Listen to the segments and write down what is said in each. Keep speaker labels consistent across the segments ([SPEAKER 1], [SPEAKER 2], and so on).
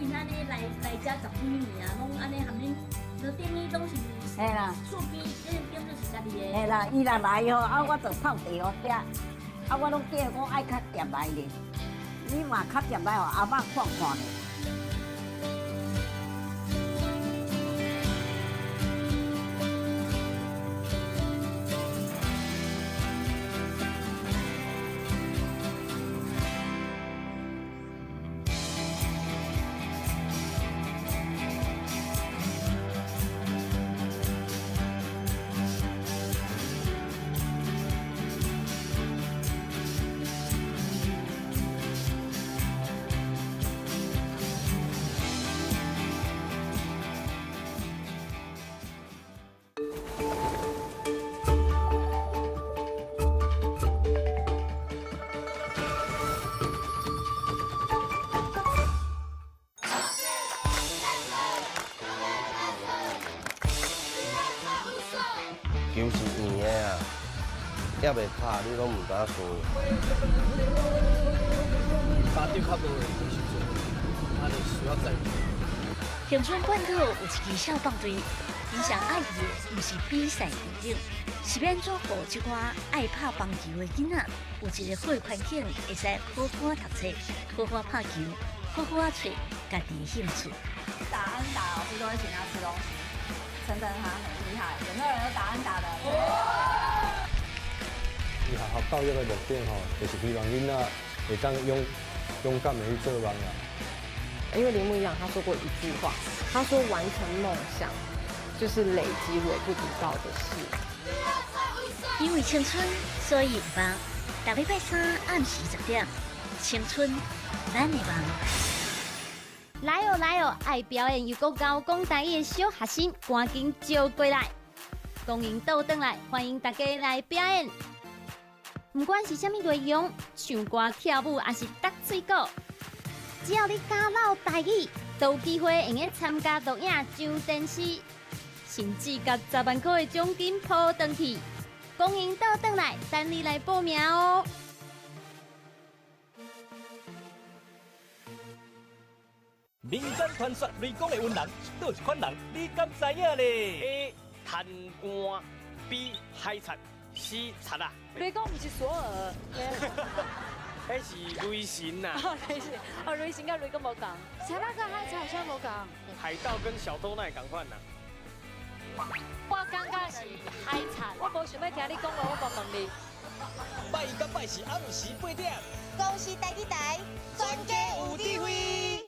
[SPEAKER 1] 今安尼来遮10几年啊，拢安尼含恁，就店面拢是。
[SPEAKER 2] 嘿啦，
[SPEAKER 1] 厝边点就是家己的。
[SPEAKER 2] 嘿啦，伊若来吼，啊，我就泡茶哦食，啊，我拢叫我爱较咸来咧，你嘛较咸来，互阿嬷看看咧。
[SPEAKER 3] 球是圆的啊，也袂拍，你拢唔敢输。
[SPEAKER 4] 打对较无的时阵，啊，就需要再练。
[SPEAKER 1] 恒春本土有一支少棒队，影响爱意的毋是比赛内容，是免做互即寡爱拍棒球的囡仔有一个好环境，会使好好读册、好好拍球、好好找家己的兴趣。
[SPEAKER 5] 打安打老师都会请他吃东西，陈他很厉害，有没有人有打安打的？
[SPEAKER 6] 学校教育的目的吼，就是希望囡仔会当勇敢的去做梦啊。
[SPEAKER 7] 因为铃木一朗他说过一句话，他说完成梦想就是累积微不足道的事。
[SPEAKER 1] 因为青春，所以有梦。每礼拜三暗时10点，青春，咱的梦。
[SPEAKER 8] 来哦来哦，爱表演又够高讲台语的小学生，赶紧招过来！公营倒转来，欢迎大家来表演。不管是啥物内容，唱歌、跳舞，还是搭水果，只要你敢唠台语，都有机会用个参加录影上电视，甚至甲10万块的奖金抱回去。公营倒转来，等你来报名哦！
[SPEAKER 4] 民间传说雷公的温人，倒一款人，你敢知影咧？A. 贪官 ，B. 海贼 ，C. 贼啊！
[SPEAKER 9] 雷公不是索尔，
[SPEAKER 4] 迄是雷神呐。
[SPEAKER 9] 雷神跟雷公无共，查那跟海贼好像无共。
[SPEAKER 4] 海盗跟小偷那会共款呐。
[SPEAKER 9] 我感觉是海贼，我无想要听你讲话，我无问你。
[SPEAKER 4] 拜一甲拜是暗时8点，
[SPEAKER 10] 公司台语台，全家有智慧。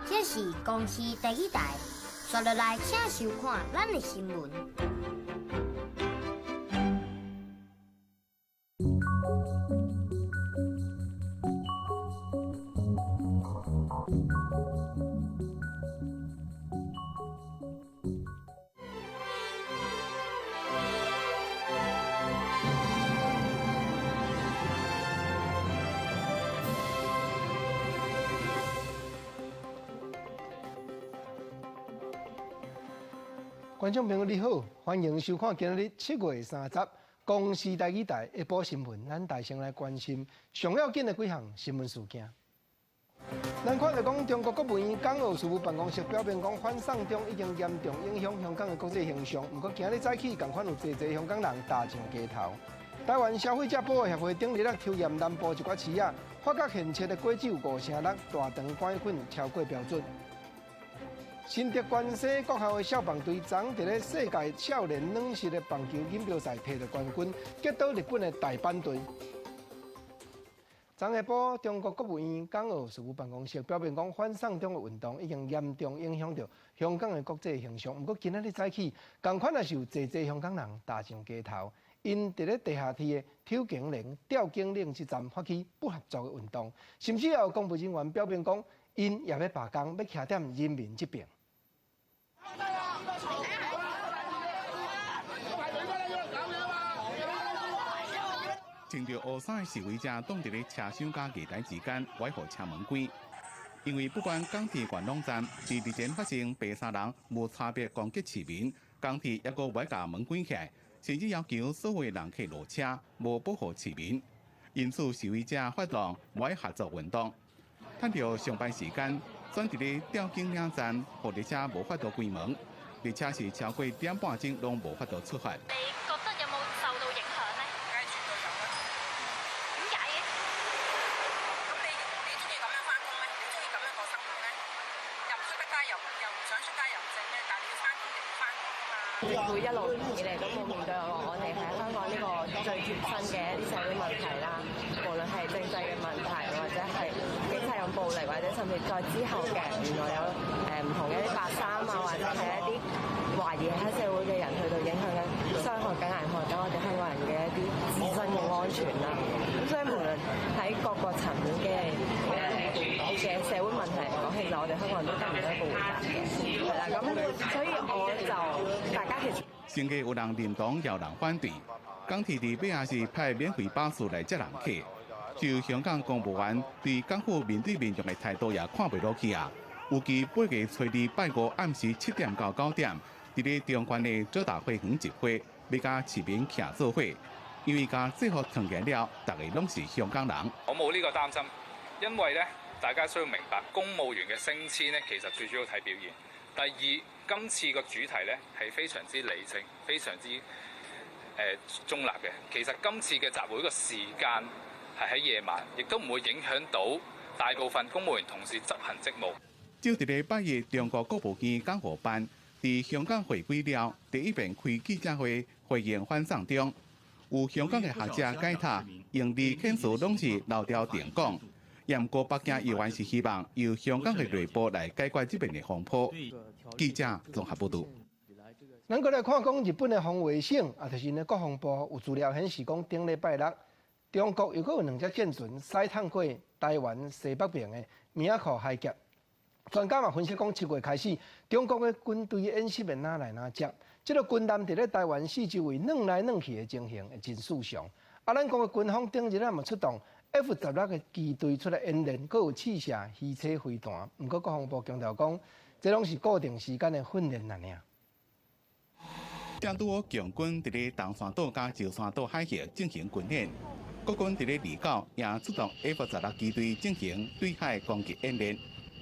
[SPEAKER 10] 这是公司第一台，刷落来请收看咱的新闻。
[SPEAKER 11] 观众朋友你好，欢迎收看今日7月30公视台语台下晡新闻。咱大先来关心上要紧的几项新闻事件。咱看到讲，中国国务院港澳事务办公室表明讲，反送中已经严重影响香港的国际形象。不过，今日早起，共款有侪香港人踏上街头。台湾消费者保护协会顶日抽验南部一寡市啊，发觉现切的果酒5成6，大肠杆菌超过标准。新竹关西国校的少棒队昨伫咧世界少年软式的棒球锦标赛摕到冠军，击倒日本的大阪队。昨下晡，中国国务院港澳事务办公室表明讲，反送中的运动已经严重影响到香港的国际形象。不过，今日早起，同款也是有侪香港人踏上街头，因伫咧地下铁的抽警铃、吊警铃之站发起不合作的运动，甚至也有公务人员表明讲，因也要罢工，要徛踮人民这边。
[SPEAKER 12] 穿着黑衫的示威者挡伫咧车厢甲月台之间，维护车门关。因为不管港铁元朗站是日前发生白衫人无差别攻击市民，港铁也个未甲门关起来，甚至要求所有人客落车，无保护市民。因此，示威者发动未合作运动，趁着上班时间，选伫咧吊警岭站，互列车无法度关门。列车是超过1.5半钟拢无法度出发。
[SPEAKER 9] 你覺得有冇受到影響呢？梗係絕對有啦。點解嘅？咁你中意咁樣翻工咩？你中意咁樣過生活咩？又唔出得街，又唔想出街，又唔剩咩？但係你要翻工就要翻工㗎嘛。
[SPEAKER 7] 政府一路以嚟都冇面對我哋喺香港呢個最貼身嘅一啲社會問題啦，無論係政制嘅問題，或者係警察用暴力，或者甚至再之後嘅原來有唔同嘅一啲白衫啊，或者係一啲懷疑黑社會嘅人去到影響緊、傷害緊、危害緊我哋香港人嘅一啲自身嘅安全啦。咁所以無論喺各個層面嘅社會問題嚟講，其實我哋香港人都得唔到一個回答嘅，係啦。咁所以我就大家其實
[SPEAKER 12] 先嘅有人認同，有人反對。港鐵伫尾也是派免費巴士來接人客。就香港公務員對港府面對面用嘅態度也看袂落去啊！有期8月初2拜5暗時7點到9點，伫咧中環嘅最大會園集會，要甲市民徛做伙。因為甲制服團結了，大家攏是香港人。
[SPEAKER 13] 我冇呢個擔心，因為咧，大家需要明白公務員嘅升遷咧，其實最主要睇表現。第二，今次個主題咧係非常之理性，非常之中立嘅。其實今次嘅集會個時間係喺夜晚，亦都唔會影響到大部分公務員同事執行職務。
[SPEAKER 12] 就伫咧8月，中國國務院港澳辦佇香港回歸了，第一遍開記者會回應反送中。有香港嘅學者解讀，用字遣詞攏是老調定講。不過北京議員是希望由香港嘅內部來解決這邊嘅風波。記者綜合報道。
[SPEAKER 11] 咱過來看講日本嘅防衛省，就是呢國防部有資料顯示講，頂禮拜六，中國又有2隻艦船駛探過台灣西北邊嘅名護海峽。專家嘛分析講，7月開始，中國嘅軍隊演習會哪來哪接，這個軍艦佇咧台灣四周圍軟來軟去嘅情形會真異常。咱講嘅軍方頂日咧嘛出動 F-16嘅機隊出來演練，佫有試射魚車飛彈。不過國防部強調講，這攏是固定時間嘅訓練而已。
[SPEAKER 12] 正拄強軍佇咧東山島甲礁山島海峽進行軍演，國軍佇咧離島也出動 F-16機隊進行對海攻擊演練。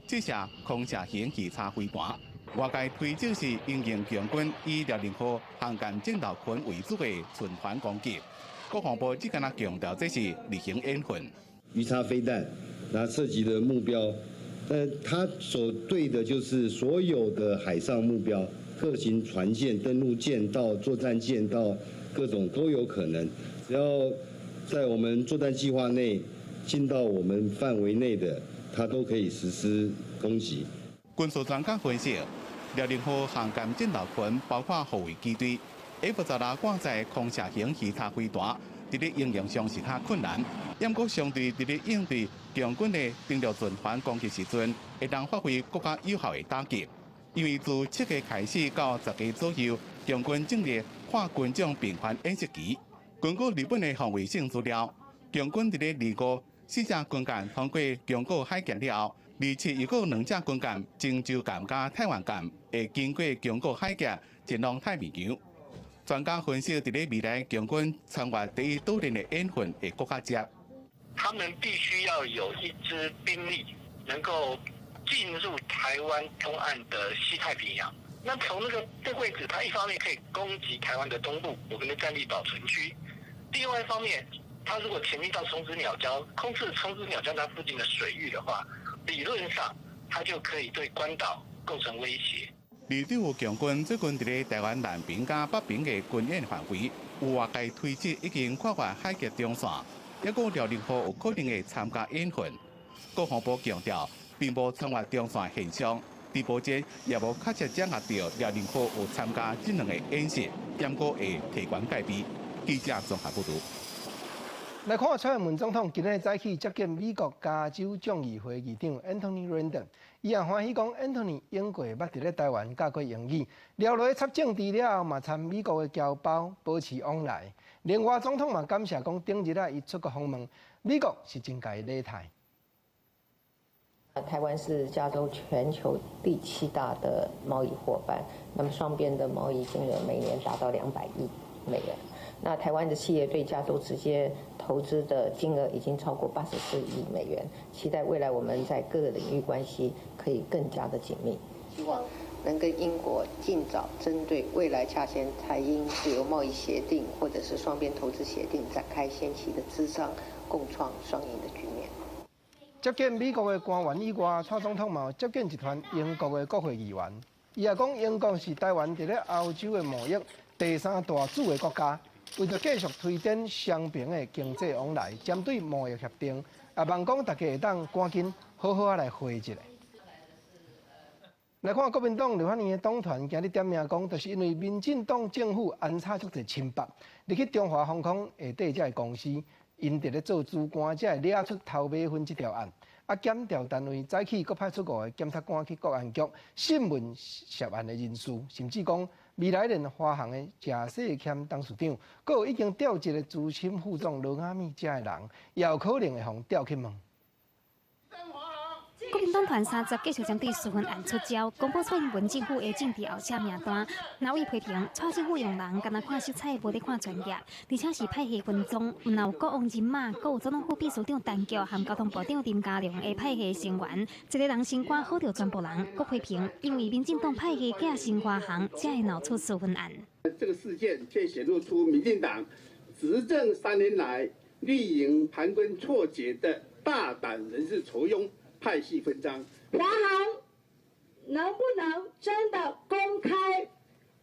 [SPEAKER 12] 試射空射型魚叉飛彈，外界推測是應用強軍以6號航艦戰鬥群為主嘅循環攻擊。國防部只敢強調這是例行演訓。
[SPEAKER 14] 魚叉飛彈，那涉及的目標，它所對的就是所有的海上目標，各型船艦、登陸艦到作戰艦到各種都有可能，只要在我們作戰計劃內進到我們範圍內的。它都可以實施攻擊。
[SPEAKER 12] 軍事專家分析，6號航艦戰鬥群包括護衛機隊 F-16掛載空射型魚叉飛彈，佇咧應用上是較困難。不過相對佇咧應對強軍嘅登陸循環攻擊時陣，會當發揮更加有效嘅打擊。因為自7月開始到10月左右，強軍正列跨軍種頻繁演習期。根據日本嘅防衛省資料，強軍佇咧2個4隻軍艦通過中國海峽了後，27又有2隻軍艦鄭州艦加台灣艦會經過中國海峽前往太平洋。專家分析，佇咧未來強軍參與第一島鏈的演訓會更加接。
[SPEAKER 15] 他們必須要有一支兵力能够进入台湾东岸的西太平洋。那从这个位置，它一方面可以攻击台湾的东部，我们的战力保存区；另外一方面，它如果前进到冲之鸟礁，空刺冲之鸟礁它附近的水域的话，理论上它就可以对关岛构成威胁。
[SPEAKER 12] 李长强军最近伫台湾南边甲北边的军演范围，有外界推测已经跨越海峡中线，也讲辽宁号有可能会参加演训。国防部强调，并无穿越中线现象。直播间也无确切掌握到辽宁号有参加这两个演习，严格会提悬戒备。记者综合报道。
[SPEAKER 11] 来看蔡英文总统今日早起接见美国加州众议会议长 Anthony Randall， 伊也欢喜讲 Anthony 用过捌伫咧台湾教过英语，了落插政治了后嘛参美国的侨胞，保持往来。另外总统嘛感谢讲顶日伊出国访问，美国是真该礼台。
[SPEAKER 16] 台湾是加州全球第7大的贸易伙伴，那么双边的贸易金额每年达到200亿美元。那台湾的企业对加州直接投资的金额已经超过84亿美元，期待未来我们在各个领域关系可以更加的紧密。希望能跟英国尽早针对未来洽签台英自由贸易协定或者是双边投资协定展开先期的磋商，共创双赢的局面。
[SPEAKER 11] 接见美国的官员以外，蔡总统嘛有接见一团英国的国会议员。伊也讲，英国是台湾伫咧欧洲的贸易第3大主的国家，为着继续推展双边的经济往来，针对贸易协定，也望讲大家会当赶紧好好来会一下。来看国民党刘汉年的党团今日点名讲，就是因为民进党政府安插足侪清白，入去中华航空下底这个公司。因伫咧做主管，才会掠出偷买分这条案。啊，检调单位早起阁派出5个检察官去国安局审问涉案的人士，甚至讲未来连华航的贾世谦董事长，阁有已经调职的资深副总罗亚米这个人，也有可能会互调去问。
[SPEAKER 17] 国民党团30继续针对私分案出招，公布蔡英文政府的政治后车名单。哪位批评蔡政府用人干那看色彩，无咧看专业，而且是派系分赃，毋有国王人马，阁有总统府秘书长陈菊和交通部长林佳龙的派系成员，一个人升官好着全部人。国批评因为民进党派系假新华航，才会闹出私分案。
[SPEAKER 18] 这个事件却显露出民进党执政3年来绿营盘根错节的大胆人事酬庸。派系分赃，
[SPEAKER 19] 华航能不能真的公开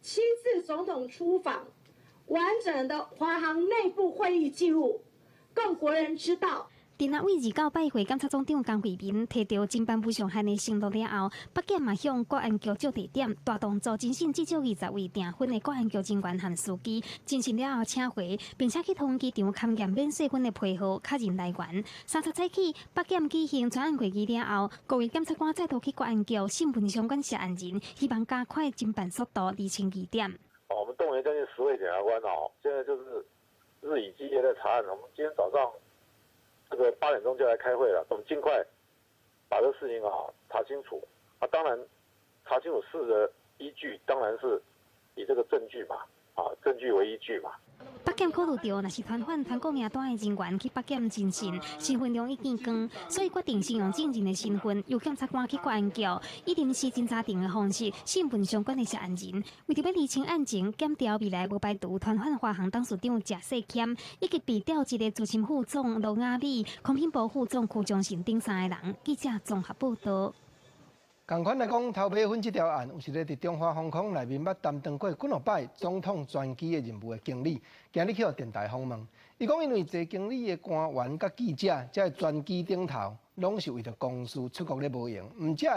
[SPEAKER 19] 7次总统出访完整的华航内部会议记录，供国人知道？
[SPEAKER 17] 伫那位29拜会检察总长江惠民摕到侦办部上函的承诺了后，北检嘛向国安局借地点，大动作侦讯至少20位订婚的国安局人员和司机，侦讯了后请回，并且去通机场勘验免税分的批号、客人来源。30早起，北检举行专案会议了后，5位检察官再度去国安局审问相关涉案人，希望加快侦办速度，厘清疑点。
[SPEAKER 20] 我们动员将近10位检察官现在就是日以继夜在查案。我们今天早上。这个8点钟就来开会了，我们尽快把这个事情查清楚。当然查清楚事的依据，当然是以这个证据嘛，证据为依据嘛。
[SPEAKER 17] 北检考虑到，若是团犯团购名单的人员去北检侦讯，身份量已经高，所以决定先用证人的身份，由检察官去国安局，以临时侦查庭的方式审问相关的涉案人。为着要厘清案情，检调未来无排除团犯华航董事长贾世谦，以及被调职的资深副总罗亚米、空品部副总邱忠信等3个人。记者综合报道。
[SPEAKER 11] 同款来讲，偷买分这条案，有一个伫中华航空内面捌担当过几落摆总统专机的任务的经理，今日去互电台访问。伊讲，因为坐经理的官员甲记者，在专机顶头，拢是为着公司出国咧无用，毋则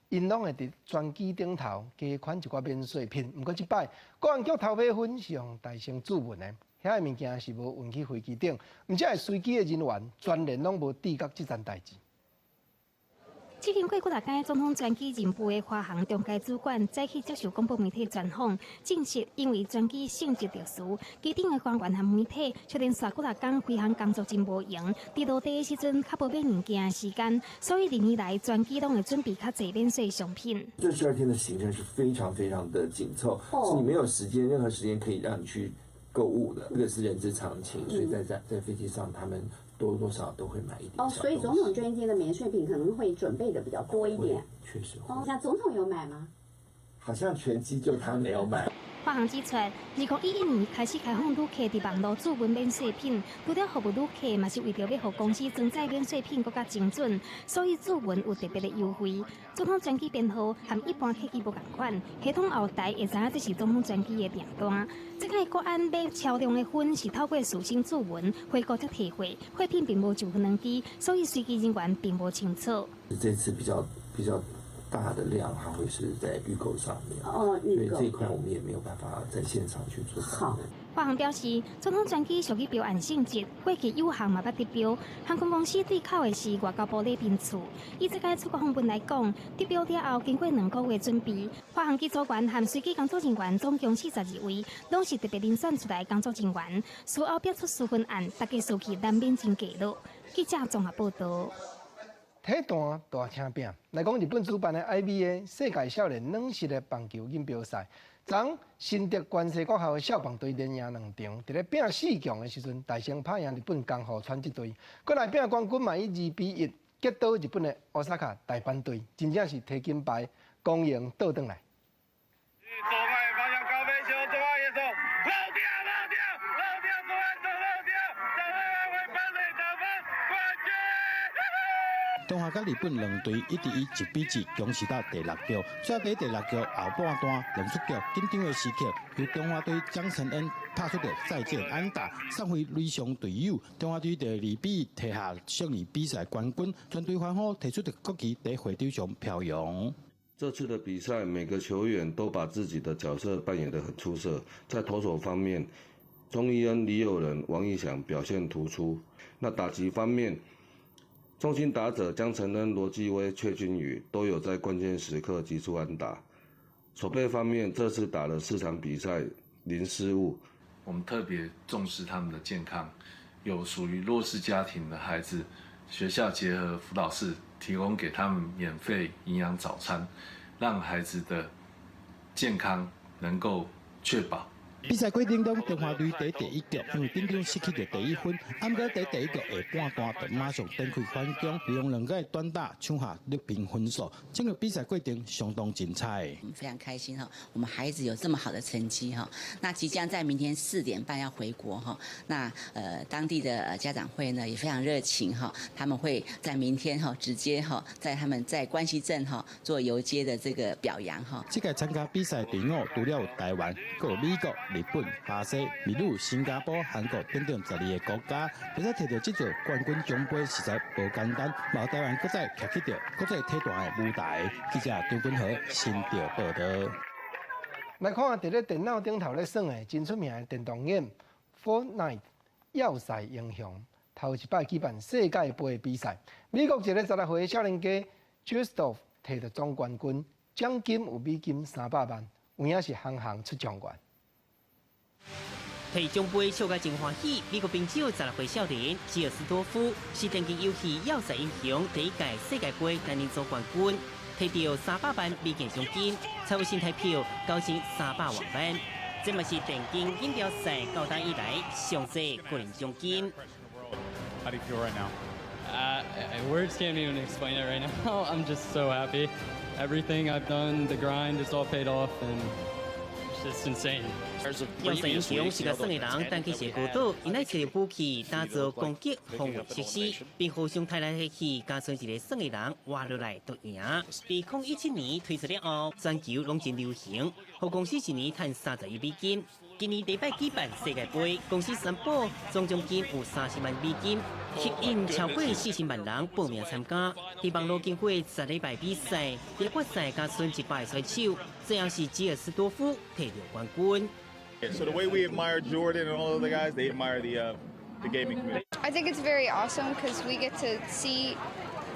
[SPEAKER 11] 因拢会伫专机顶头加款一寡免税品。毋过即摆，国安局偷买分是用大声质问的，遐个物件是无运去飞机顶，毋则随机的人员全然拢无知觉即件代志。
[SPEAKER 17] 执行过9天总统专机任务的华航中介主管早起接受广播媒体专访，证实因为专机性质特殊，机顶的官员和媒体确定刷9天飞行工作真无用，伫落地的时阵较无买物件的时间，所以2年来专机拢会准备较侪免税商品。
[SPEAKER 21] 这12天的行程是非常非常的紧凑，是你没有时间，任何时间可以让你去购物的，这个是人之常情，所以在飞机上他们多多少少都会买一点。
[SPEAKER 2] 哦，所以总统捐金的免税品可能会准备的比较多一点。
[SPEAKER 21] 确实。
[SPEAKER 2] 哦，那总统有买吗？
[SPEAKER 21] 好像全机就他没有买。
[SPEAKER 17] 发行指出，2011年开始开放旅客伫网络注文免税品，除了服务旅客，嘛是为着要互公司装载免税品更加精准，所以注文有特别的优惠。总统专机编号和一般客机无同款，系统后台会知影这是总统专机的订单。这个国安买超量的分是透过属性注文，回国才提货，货品并无就分能机，所以随机人员并无清楚。
[SPEAKER 21] 这次比较大的量，它会是在预购上面。
[SPEAKER 2] 哦，预购。
[SPEAKER 21] 所以这一块我们也没有办法在现场去做。
[SPEAKER 2] 好。
[SPEAKER 17] 华航表示，总统专机属于标案性质，过去有航嘛捌得标。航空公司对口的是外交部礼宾处。以这个出国访问来讲，得标了后，经过2个月准备，华航机组员和随机工作人员总共42位，拢是特别遴选出来的工作人员。事后标出处分案，大家收起难免真价落。记者综合报道。
[SPEAKER 11] 体坛大请饼来讲，日本主办的 IBA 世界少年软式的棒球锦标赛，昨新竹关西国校的少棒队连赢2场，伫咧拼4强的时阵，大胜拍赢日本江户川这队，过来拼冠军嘛以2-1击倒日本的奥萨卡大阪队，真正是摕金牌，光荣倒转来。
[SPEAKER 22] 中华甲日本两队1-1比1强势到第6局，最后第6局后半段两出局紧张的时刻，由中华队江承恩拍出的再见安打，送回垒上队友。中华队2-1摕下胜利比赛冠军，全队欢呼提出的国旗在会场上飘扬。
[SPEAKER 23] 这次的比赛，每个球员都把自己的角色扮演得很出色。在投手方面，钟义恩、李友仁、王义祥表现突出。那打击方面，中心打者江承恩、罗继威、阙君宇都有在关键时刻击出安打。守备方面，这次打了4场比赛零失误。
[SPEAKER 24] 我们特别重视他们的健康，有属于弱势家庭的孩子，学校结合辅导室提供给他们免费营养早餐，让孩子的健康能够确保。
[SPEAKER 22] 比赛过程中，中华队在第1局因为紧张失去了第1分，不过在第1局下半段就马上展开反攻，利用2个短打抢下6平分数，整个比赛过程相当精彩。
[SPEAKER 25] 我们非常开心哈，我们孩子有这么好的成绩哈，那即将在明天4点半要回国哈，那当地的家长会呢也非常热情哈，他们会在明天哈直接哈在他们在关西镇哈做游街的这个表扬哈。
[SPEAKER 22] 这届参加比赛队伍除了有台湾，还有美国、日本、巴西、秘鲁、新加坡、韩国等等12个国家，而且摕到这座冠军奖杯实在无简单。毛台湾搁再徛起着国际体坛的舞台。记者张君和新竹报道。
[SPEAKER 11] 来看伫咧电脑顶头咧耍的真出名的电动 game Fortnite 要塞英雄，头一摆举办世界杯比赛，美国一个16岁少年家 Justov 摕到总冠军，奖金有美金300万，有影是行行出状元。
[SPEAKER 26] 摕奖杯笑甲真欢喜，美国冰球16岁少年吉尔斯多夫是电竞游戏要塞英雄第1届世界杯单人组冠军，摕到300万美金奖金，财务新台票9300万元。这嘛是电竞锦标赛9大以来上济个人奖金。
[SPEAKER 27] How do you feel right now? Words can't even explain it right now. I'm just so happy. Everything I've done, the grind, it's all paid off, and it's just insane.
[SPEAKER 26] 要塞英雄是个耍的人，单去写孤岛，因来找着武器，打造攻击防御设施，并互相抬来提去，加上一个耍的人活落来就赢。2017年推出了后，全球拢真流行，互公司一年赚30亿美金。今年第1摆举办世界杯，公司宣布总奖金有30万美金，吸引超过40万人报名参加。在网络经过10礼拜比赛，在决赛加剩100个选手，最后是吉尔斯多夫摕到冠军。
[SPEAKER 28] So the way we admire Jordan and all the other guys, they admire the gaming community.
[SPEAKER 29] I think it's very awesome because we get to see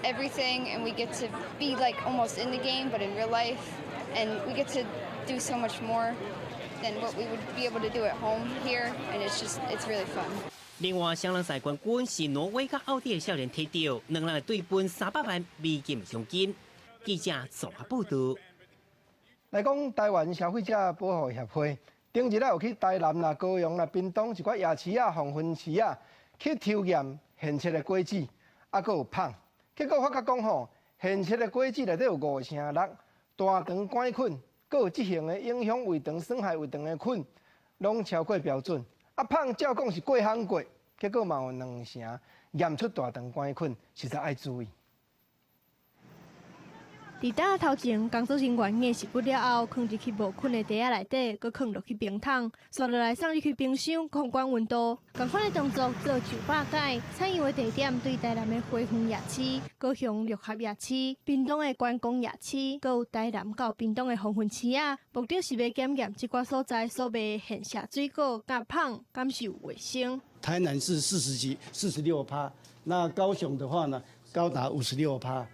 [SPEAKER 29] everything and we get to be like almost in the game, but in real life, and we get to do so much more than what we would be able to do at home here, and it's really fun.
[SPEAKER 26] 另外，双人赛冠军是挪威甲奥地利少年摕到，2人对分300万美金奖金。记者综合报道。
[SPEAKER 11] 来讲，台湾消费者保护协会顶日有去台南啦、高雄啦、屏东一寡夜市啊、黄昏市啊去抽验现切的果子，还佫有芳。结果发觉讲吼，现切的果子内底有5成6大肠杆菌，佫有这型的影响胃肠、损害胃肠的菌，拢超过标准。啊，芳照讲是过烘过，结果嘛有2成验出大肠杆菌，实在爱注意。
[SPEAKER 1] 伫打头前，工作人员硬食不了后，放入去无菌的袋仔内底，佮放落去冰桶，刷落来送入去冰箱，控管温度。同款的动作做900届，采用的地点对台南的花园夜市、高雄六合夜市、屏东的关公夜市，佮有台南到屏东的黄昏市啊。目的是要检验这寡所在所卖的现下水果、甲芳敢是有卫生。
[SPEAKER 3] 台南是46%，那高雄的话呢，高达56%。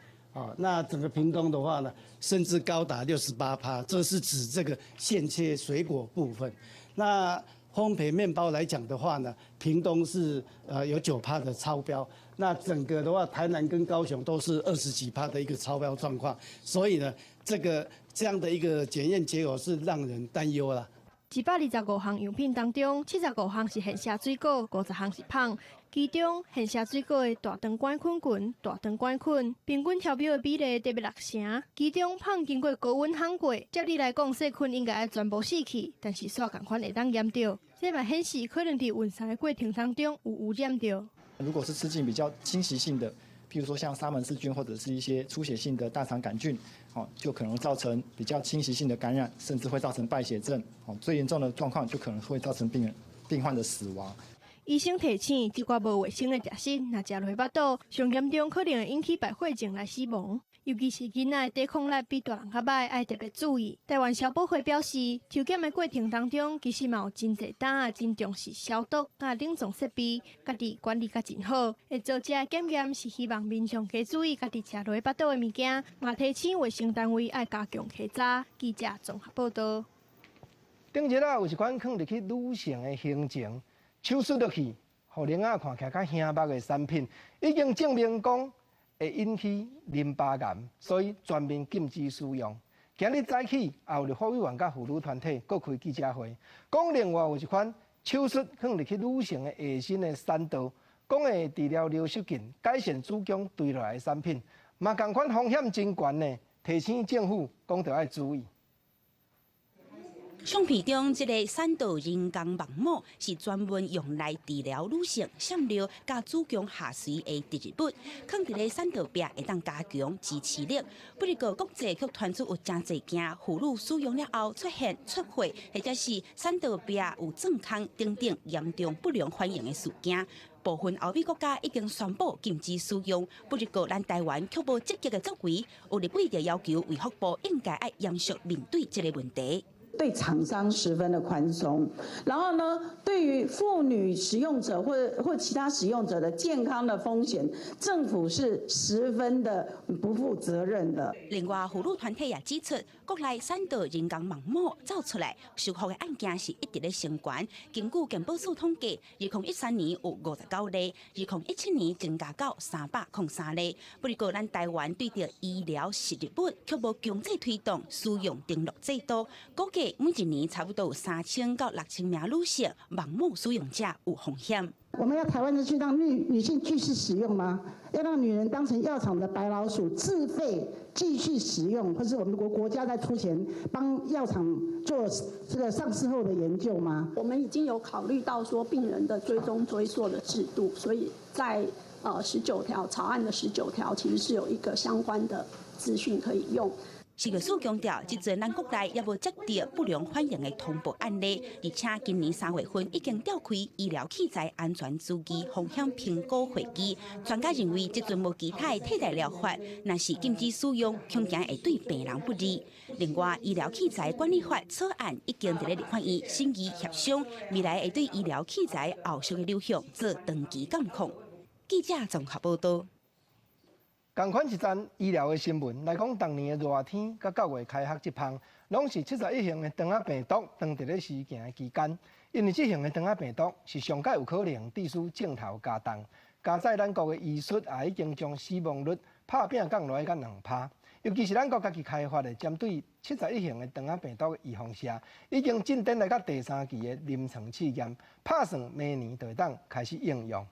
[SPEAKER 3] 那整个屏东的话呢，甚至高达68%，这是指这个现切水果部分。那烘焙面包来讲的话呢，屏东是有9%的超标，那整个的话，台南跟高雄都是20几%的一个超标状况，所以呢，这样的一个检验结果是让人担忧啦。
[SPEAKER 1] 125项样品当中，75项是现下水果，50项是芳。其中现下水果的大肠杆菌群、大肠杆菌平均超标的比例得6成，其中芳经过高温烘过，照理来讲细菌应该要全部死去，但是煞同款会当验到，这嘛显示可能伫运送的过程当中有污染到。
[SPEAKER 4] 如果是吃进比较侵袭性的，譬如说像沙门氏菌或者是一些出血性的大肠杆菌，就可能造成比较侵袭性的感染，甚至会造成败血症。最严重的状况就可能会造成病患的死亡。
[SPEAKER 1] 医生提醒，这寡无卫生的食物，若食落腹肚，上严重可能会引起败血症来死亡。尤其是囡仔的抵抗力比大人较歹，爱特别注意。台湾消保会表示，抽检的过程当中，其实嘛有真侪单啊，真重视消毒甲冷藏设备，家己管理甲真好。会做这检验是希望民众加注意家己食落腹肚的物件，嘛提醒卫生单位爱加强稽查。记者综合报道。
[SPEAKER 11] 顶日有一款放入去女性的行程。手术落去，互人仔看起来较轻薄的产品，已经证明讲会引起淋巴癌，所以全面禁止使用。今日早起，也有立法委员甲妇女团体各开记者会，讲另外有一款手术放入去女性的下身的产道，讲会治疗流失菌、改善子宫坠落来的产品，嘛同款风险真悬呢，提醒政府讲着要注意。
[SPEAKER 5] 相片中，这个产道人工网膜是专门用来治疗女性闪尿甲子宫下垂的植入物，放伫个产道壁会当加强支持力。不过国际却传出有真侪件妇女使用了后出现出血，或者是产道壁有钻孔等等严重不良反应的事件。部分欧美国家已经宣布禁止使用，不过咱台湾却无积极的作为，有立委就要求卫福部应该要严肃面对这个问题。
[SPEAKER 6] 对厂商十分的宽松，然后呢，对于妇女使用者或其他使用者的健康的风险，政府是十分的不负责任的。
[SPEAKER 5] 另外，妇女团体也指出，国内产道人工网膜造出来修复的案件是一直在升悬。根据健保署统计，2013年有59例，2017年增加到303例。不过，咱台湾对着医疗实入物却无强制推动使用登录制度，估计每一年差不多有3000到6000名女性网膜使用者有风险。
[SPEAKER 6] 我们要台湾人去让女性继续使用吗？要让女人当成药厂的白老鼠，自费继续使用，或是我们国家在出钱帮药厂做这个上市后的研究吗？
[SPEAKER 7] 我们已经有考虑到说病人的追踪追溯的制度，所以在19条草案的19条其实是有一个相关的资讯可以用。
[SPEAKER 5] 食药署强调，即阵咱国内也无接到不良反应的通报案例，而且今年3月份已经召开医疗器材安全资机风险评估会议。专家认为，即阵无其他的替代疗法，若是禁止使用，恐惊会对病人不利。另外，医疗器材管理法草案已经伫咧立法院审议协商，未来会对医疗器材后续的流向做长期监控。记者综合报道。
[SPEAKER 11] 同款一站医疗的新闻来讲，当年的热天甲9月开学这项，拢是71型的肠仔病毒当伫咧施行的期间。因为这型的肠仔病毒是上届有可能致使镜头加重，加在咱国的医术也已经将死亡率拍拼降落去到2%。尤其是咱国家己开发的针对71型的肠仔病毒的预防射，已经进展来到第3期的临床试验，拍算明年就会当开始应用。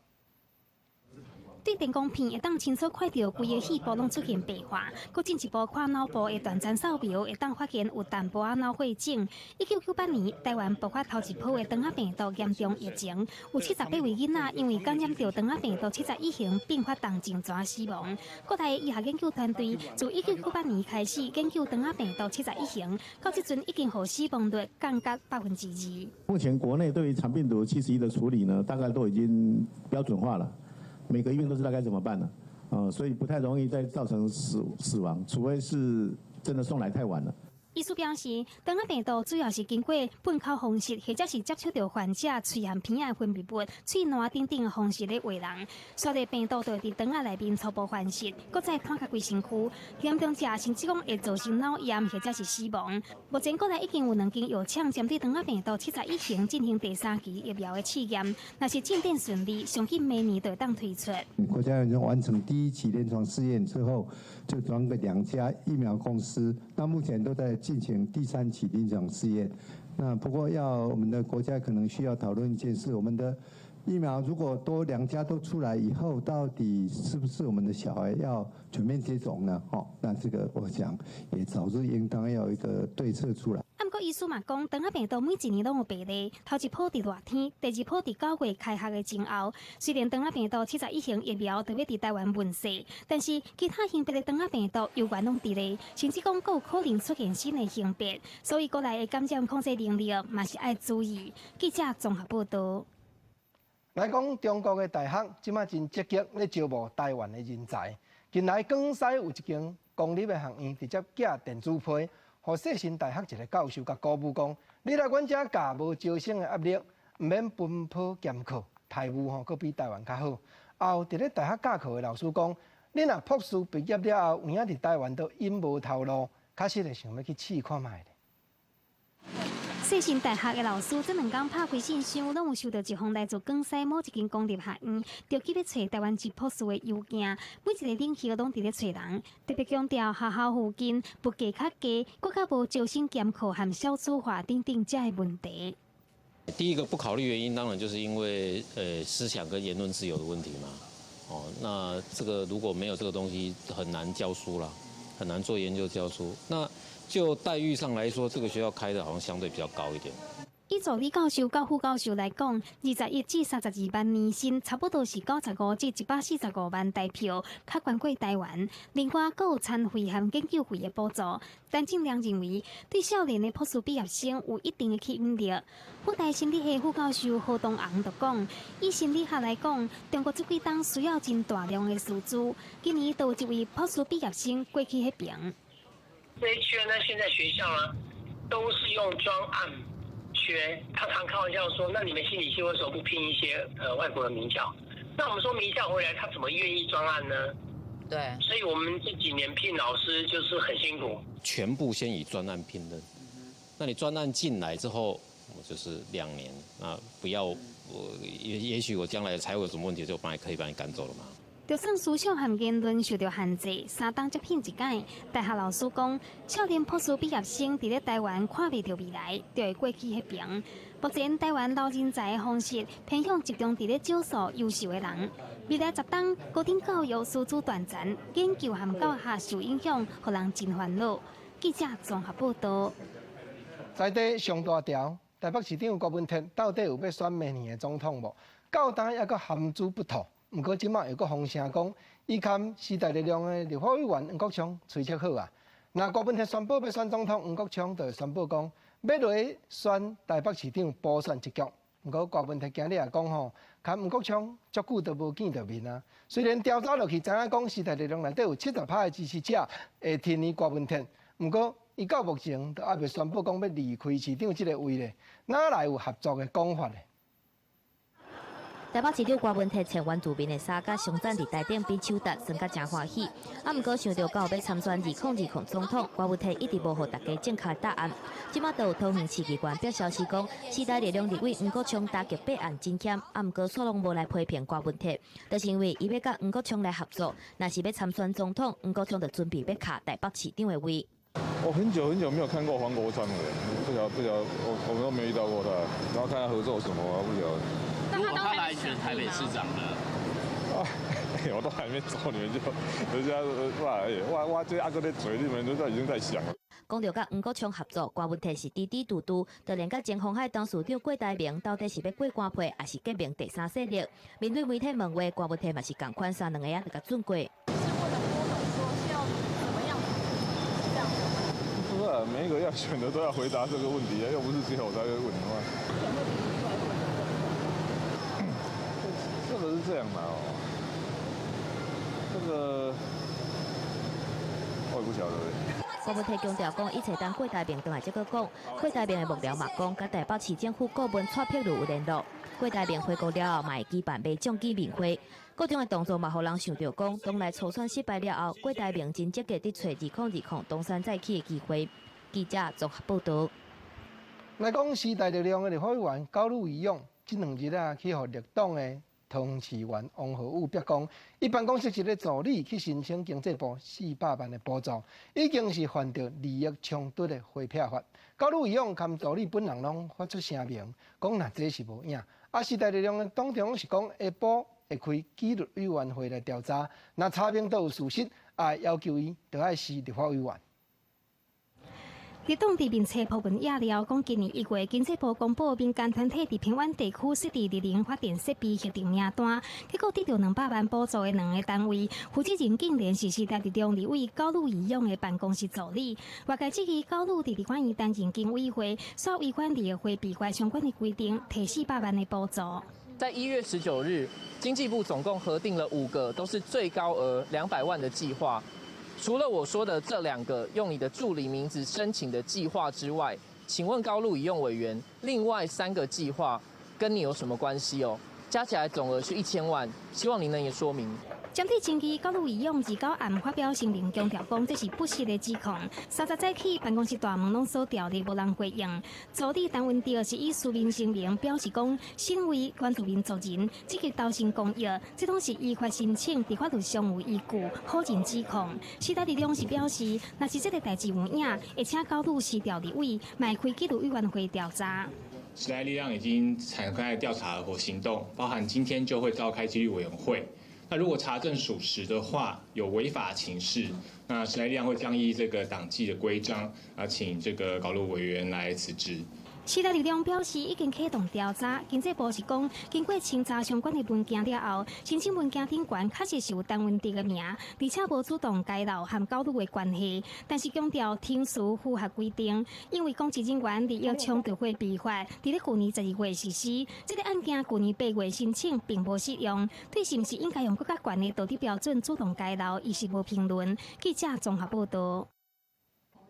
[SPEAKER 17] 对电光片会当清楚看到规个细胞拢出现白化，佮进一步看脑部的短暂扫描会当发现有淡薄仔脑血症。1998年，台湾爆发头一波的肠仔病毒严重疫情，有78位囡仔因为感染到肠仔病毒71型并发重症转死亡。国台医学研究团队自1998年开始研究肠仔病毒71型，到即阵已经让死亡率降到2%。
[SPEAKER 8] 目前国内对于肠病毒71的处理呢，大概都已经标准化了。 每个医院都知道该怎么办了，所以不太容易再造成死亡，除非是真的送来太晚了。
[SPEAKER 17] 医师表示，肠仔病毒主要是经过粪口方式，或者是接触到患者喙和鼻的分泌物、喙烂等等的方式来喂人。所以病毒就伫肠仔内面初步繁殖，搁再传到规身躯，严重者甚至讲会造成脑炎或者是死亡。目前国内已经有2间药厂针对肠仔病毒71型进行第3期疫苗的试验，若是进展顺利，相信明年就会当推出。
[SPEAKER 9] 国家研究完成第1期临床试验之后，就转给2家疫苗公司，那目前都在 进行第3期临床试验，那不过我们的国家可能需要讨论一件事：我们的疫苗如果多2家都出来以后，到底是不是我们的小孩要全面接种呢？那这个我想也早日应当要有一个对策出来。
[SPEAKER 17] 不过，医师嘛讲，肠仔病毒每1年拢有病例，头一波伫热天，第2波伫9月开学的前后。虽然肠仔病毒71型疫苗特别伫台湾问世，但是其他型别的肠仔病毒有源拢伫咧，甚至讲有可能出现新的型别，所以国内的感染控制能力嘛是爱注意。记者综合报道。
[SPEAKER 11] 来讲中国的大学，即马真积极咧招募台湾的人才。近来广西有一间公立的学院直接寄电子批。 和世新大学一个教授甲鼓舞讲，你来阮遮教无招生的压力，毋免奔波兼课，台务佫比台湾较好。后伫咧大学教课的老师讲，你若博士毕业了后，有影伫台湾都因无头路，确实会想要去试看卖。
[SPEAKER 17] 世新大学的老师这2天拍开信箱，拢有收到一封来自广西某一间公立学院，着急要找台湾籍博士的邮件。每一个领域拢伫咧找人，特别强调学校附近物价较低，搁较无招生兼课和少子化等等这些问题。
[SPEAKER 10] 第一个不考虑原因，当然就是因为思想跟言论自由的问题嘛。那这个如果没有这个东西，很难教书啦，很难做研究教书。那 就待遇上来说，这个学校开的好像相对比较高一点。
[SPEAKER 17] 以助理教授到副教授来讲，21至32万年薪，差不多是95至145万台票，较悬过台湾。另外，还有餐费和研究费的补助。但郑良认为，对少年的博士毕业生有一定的吸引力。复旦心理系副教授何东昂就讲，以心理学来讲，中国这几档需要真大量的师资。今年都有一位博士毕业生过去迄边。
[SPEAKER 12] 这一缺呢，现在学校呢都是用专案缺。他常开玩笑说：“那你们心理系为什么不聘一些外国的名校？”那我们说名校回来，他怎么愿意专案呢？对，所以我们这几年聘老师就是很辛苦。
[SPEAKER 10] 全部先以专案聘任，那你专案进来之后，我就是2年，那不要也许我将来财务有什么问题，就可以把你赶走了嘛。
[SPEAKER 17] 就算思想和言论受到限制，3档接聘一届。大学老师讲，少年博士毕业生伫咧台湾看未到未来，就会过去迄边。目前台湾捞人才的方式偏向集中伫咧少数优秀的人。未来10档高等教育师资断层，研究和教学受影响，互人真烦恼。记者综合报道。
[SPEAKER 11] 在地上大条，台北市长郭文哲到底有要选明年的总统无？到今还阁含珠不吐。 不过，即马又阁风声讲，伊堪时代力量的立法委员黄国昌吹切好啊。那郭文哲宣布要选总统，黄国昌就宣布讲，要落去选台北市长补选一局。不过郭文哲今日也讲吼，看黄国昌足久都无见到面啊。虽然调查落去，知影讲时代力量内底有70%的支持者会挺你郭文哲，不过伊到目前都还未宣布讲要离开市长这个位咧，哪来有合作的讲法咧？
[SPEAKER 13] 台北市长郭文哲找原住民的衫，甲上展伫台顶比手达，算甲真欢喜。毋过想到到要参选2020总统，郭文哲一直无互大家正确答案。即马都有桃园市议员表消息讲，时代力量立委黄国昌打击备案真险，毋过煞拢无来批评郭文哲，就是因为伊要甲黄国昌来合作。若是要参选总统，黄国昌就准备要卡台北市长的位。
[SPEAKER 28] 我很久没有看过黄国昌了，不晓得，我们都没遇到过他，然后看他合作什么，不晓得。
[SPEAKER 14] 如果他来选台北市长呢？
[SPEAKER 28] 我都还没走，你们就人家哇，这阿哥的嘴，你们都已经在想了。
[SPEAKER 13] 讲到甲黄国昌合作，关问题是滴滴嘟嘟，就连甲前鸿海董事长郭台铭到底是要过官配，还是革命第三势力？面对媒体问话，关问题嘛是共款，三两个就甲准过。
[SPEAKER 28] 不是啊，每一个要选的都要回答这个问题啊，又不是只有我在问的话。这个是这样的哦，这个我也不晓得。
[SPEAKER 13] 郭文体强调讲，一切等郭台铭倒来再个讲。郭台铭的幕僚嘛讲，甲台北市政府顾问蔡碧如有联络。郭台铭回国了后，嘛会举办卖奖纪念会。各种的动作嘛，互人想到讲，当来初选失败了后，郭台铭真积极伫找2020东山再起的机会。记者综合报道。
[SPEAKER 11] 来讲时代力量的立法委员高路仪勇，这2日啊去互绿党的桃园市议员王浩宇逼讲，伊办公室一个助理去申请经济部400万的补助，已经是犯着利益冲突的回避法。高路仪勇含助理本人拢发出声明，讲那这是无影。时代力量的党中是讲下晡会开纪律委员会来调查，那查明都有事实，要求伊就要是立法委员。
[SPEAKER 17] 立党地面车破文也了，讲今年1月，经济部公布民间团体伫偏远地区设立绿能发电设备协定名单，结果得到200万补助的2个单位，负责人竟然是时代力量立委高路仪勇的办公室助理。外界质疑高路伫立法院担任经委会，所违反立法避怪相关的规定，提400万的补助。
[SPEAKER 2] 在1月19日，经济部总共核定了5个都是最高额200万的计划。除了我说的这2个用你的助理名字申请的计划之外，请问高路仪勇委员，另外3个计划跟你有什么关系哦？加起来总额是1000万，希望您能也说明。
[SPEAKER 17] 针对争议，高路仪勇日到暗发表声明，强调讲这是不实的指控。30载起，办公室大门拢锁掉，哩无人回应。助理陈文哲是以书面声明表示讲，身为原住民族人，积极投身公益，这拢是依法申请，伫法律上有依据，否认指控。时代力量是表示，若是这个代志有影，会请高路市调立委，迈开纪律委员会调查。
[SPEAKER 14] 时代力量已经展开调查和行动，包含今天就会召开纪律委员会。那如果查证属实的话，有违法情事，那时代力量会将依这个党纪的规章请这个高路委员来辞职。
[SPEAKER 17] 时代力量表示，已经启动调查。经济部是讲，经过清查相关的文件了后，申请文件顶悬确实是有陈文哲的名，而且无主动揭露和高路的关系。但是强调听诉符合规定，因为公职人员利益冲突会避法，伫咧去年12月实施。这个案件去年8月申请，并无适用。对是毋是应该用更加悬的道德标准主动揭露，伊是无评论。记者综合报道。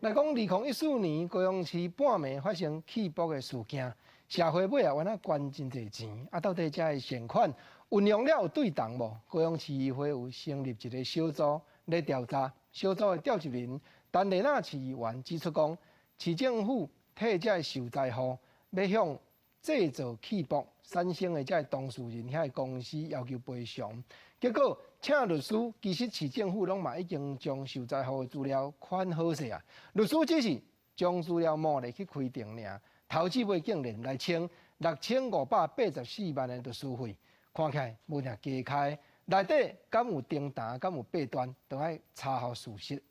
[SPEAKER 11] 来讲，2014年高雄市半暝发生起爆的事件，社会尾啊，原来捐真侪钱，到底这个善款运用了有对当无？高雄市议会有成立一个小组来调查，小组的召集人陈丽娜市议员指出讲，市政府替这个受灾户要向制造起爆产生的这个当事人遐公司要求赔偿，结果请律师，其实市政府拢嘛已经将受灾户的资料看好势啊。律师只是将资料模拟去开定尔，头至尾竟然来清6584万的律师费，看起来无定加开，内底敢有订单，敢有弊端，都要查好事实。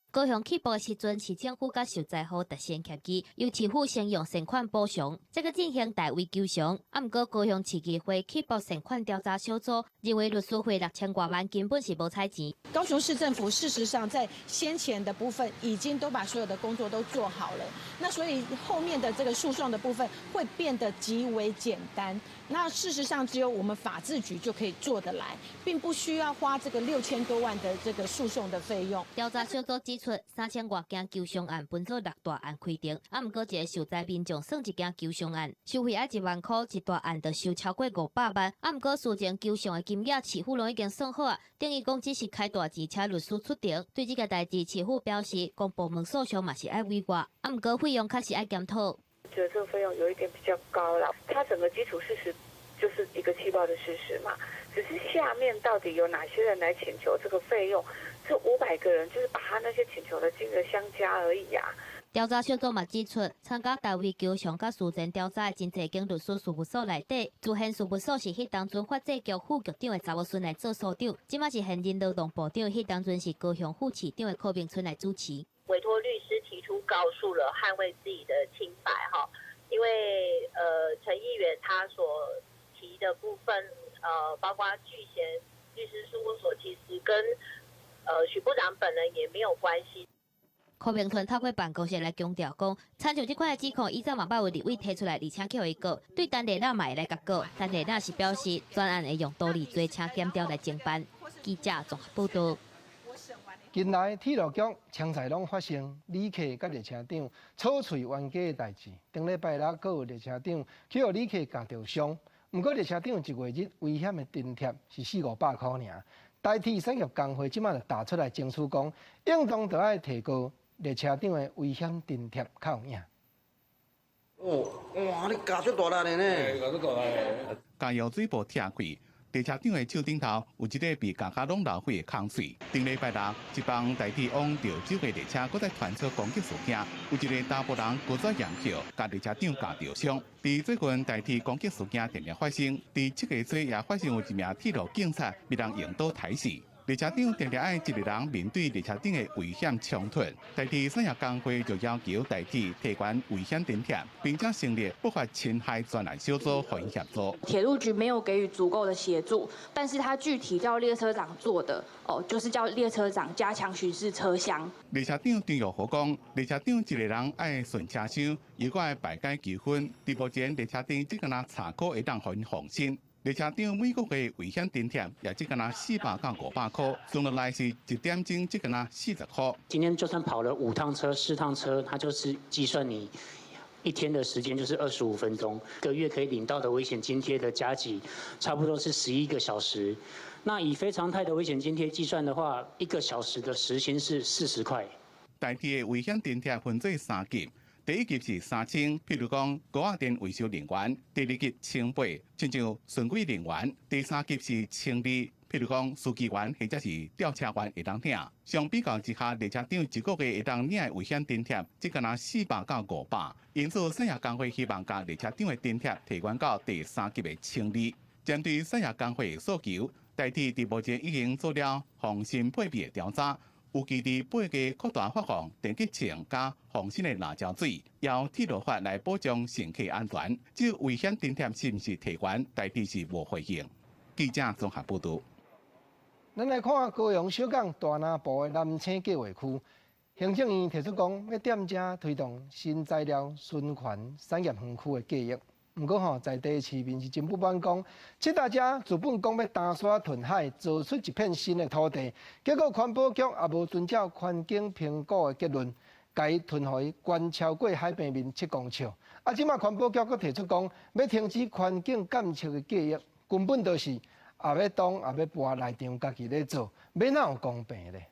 [SPEAKER 13] 高雄起爆的时阵，市政府甲受灾户特先协议，由市府先用善款补偿，再个进行代位求偿。毋过高雄市议会起爆善款调查小组认为律师费6000多万根本是无采钱。
[SPEAKER 15] 高雄市政府事实上在先前的部分已经都把所有的工作都做好了，那所以后面的这个诉讼的部分会变得极为简单。那事实上只有我们法制局就可以做得来，并不需要花这个6000多万的这个诉讼的费用。
[SPEAKER 13] 调查小组指出，3000多件求偿案分做6大案开庭，毋过一个受灾民众算一件求偿案，收费要1万块，一大案就收超过500万。毋过事前求偿的金额，市府拢已经算好啊，等于讲只是开大钱，请律师出庭。对这个代志，市府表示，公部门诉讼嘛是爱委外，毋过费用确实爱检讨。
[SPEAKER 16] 觉得这个费用有一点比较高了，它整个基础事实就是一个气爆的事实嘛，只是下面到底有哪些人来请求这个费用，这500个人就是把他那些请求的金额相加而已啊。
[SPEAKER 13] 调查小组嘛指出，参加大卫球场甲私人调查的真侪经律师事务所内底，自现事务所是迄当阵法制局副局长的查某孙来做所长，即马是现任劳动部长，迄当阵是高雄副市长的柯炳春来主持。
[SPEAKER 18] 委托律师提出告诉了，捍卫自己的清白哈，因为陈议员他所提的部分，包括聚贤律师事务所，其实跟许部长本人也没有关系。
[SPEAKER 13] 柯炳春透过办公室来强调讲，参照这款的指控，依照嘛捌有立委提出来，而且叫伊告，对陈丽娜嘛会来甲告，陈丽娜是表示专案会用道理做，请检调来侦办。记者综合报道。
[SPEAKER 11] 近来铁路局常常拢发生旅客甲列车长吵嘴冤家的代志。顶礼拜六，阁有列车长去互旅客夹着伤，不过列车长1月日危险的津贴是400-500块尔。代替产业工会即马就打出来争取讲，应当就爱提高列车长的危险津贴较有影。
[SPEAKER 19] 哇！你夹出大力的呢？夹出大力。加油嘴部拆开，列车长的手顶头有一个被夹到拢流血的空碎。顶礼拜六，一帮代替往潮州的列车，搁在传出攻击事件，有一个查甫人故作洋气，甲列车长夹着伤。伫最近代替攻击事件频频发生，伫7月初也发生有一名铁路警察被人用刀刣死。列车长常常爱一个人面对列车长的危险冲突，代替产业工会就要求代替提悬危险津贴，并且成立不法侵害专案小组和协助。
[SPEAKER 20] 铁路局没有给予足够的协助，但是他具体叫列车长做的就是叫列车长加强巡视车厢。
[SPEAKER 19] 列车长张玉华讲，列车长一个人爱顺车厢，如果爱排解纠纷，伫目前列车长只敢若查考会当互因放心。列车长每个月危险津贴也只敢若400到500块，算落来是1点钟只敢若40块。
[SPEAKER 21] 今天就算跑了5趟车、10趟车，它就是计算你1天的时间就是25分钟，1个月可以领到的危险津贴的加级，差不多是11个小时。那以非常态的危险津贴计算的话，1个小时的时薪是40块。
[SPEAKER 19] 代替的危险津贴分做3级。第一级是3000，譬如讲高压电维修人员；第二级1800，亲像顺轨人员；第3级是1200，譬如讲司机员或者是吊车员会当领。相比较之下，列车长1个月会当领的危险津贴只敢若400到500，因此产业工会希望将列车长的津贴提悬到第3级的1200。针对产业工会的诉求，代替伫目前已经做了防身配备的调查。有期伫8月扩大发放电击枪加防身的辣椒水，由铁路法来保障乘客安全。这危险津贴是不是提悬，代替是无回应。记者综合报道。
[SPEAKER 11] 咱来看高雄小港大南部的南青计划区，行政院提出讲要踮遮推动新材料循环产业园区的计划。不过在地市民是真不满讲，这大家原本讲要打沙屯海，做出一片新的土地，结果环保局也无遵照环境评估的结论，甲伊屯互伊悬超过海平面7公尺。即马环保局佫提出讲，要停止环境监测的计划，根本就是也要当也要搬内场家己咧做，要哪有公平咧？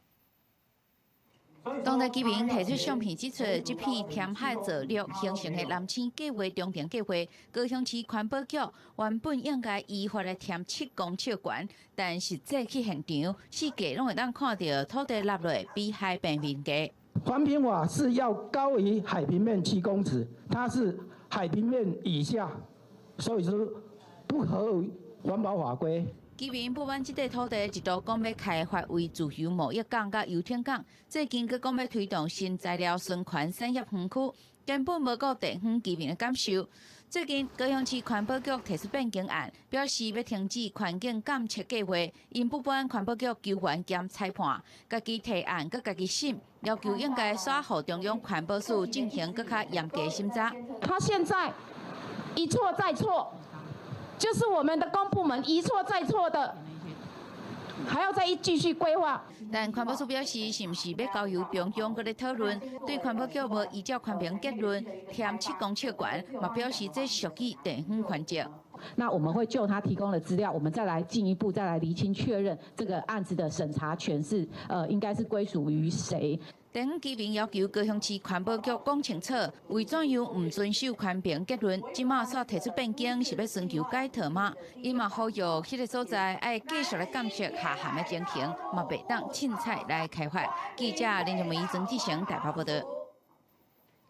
[SPEAKER 22] 当地居民提出相片指出，这片填海造陆形成的南青计划中庭计划，高雄市环保局原本应该依法来填7公尺悬，但实际去现场，四界拢会当看到土地落落比海平面低。
[SPEAKER 23] 环评法是要高于海平面7公尺，它是海平面以下，所以说不合环保法规。
[SPEAKER 22] 居民不满这块土地一度讲要开发为自由贸易港甲游艇港，最近佮讲要推动新材料循环产业园区，根本无顾地方居民的感受。最近高雄市环保局提出变更案，表示要停止环境监测计划，因不满环保局救援兼裁判，家己提案佮家己审，要求应该刷予中央环保署进行更较严格审查。
[SPEAKER 23] 他现在一错再错。就是我们的公部门一错再错的，还要再继续规划。
[SPEAKER 22] 但环保署表示，是不是要交由中央搁咧讨论？对环保局无依照环评结论填7公尺悬，嘛表示这属于地方环境。
[SPEAKER 23] 那我们会就他提供的资料，我们再来进一步再来厘清确认这个案子的审查权是应该是归属于谁。
[SPEAKER 22] 地方居民要求高雄市环保局讲清楚，为怎样唔遵守环评结论，即马煞提出变更，是要寻求解套吗？伊嘛呼吁迄个所在爱继续来监测下涵的情形，嘛袂当凊彩来开发。记者林俊梅、曾志成台北报道。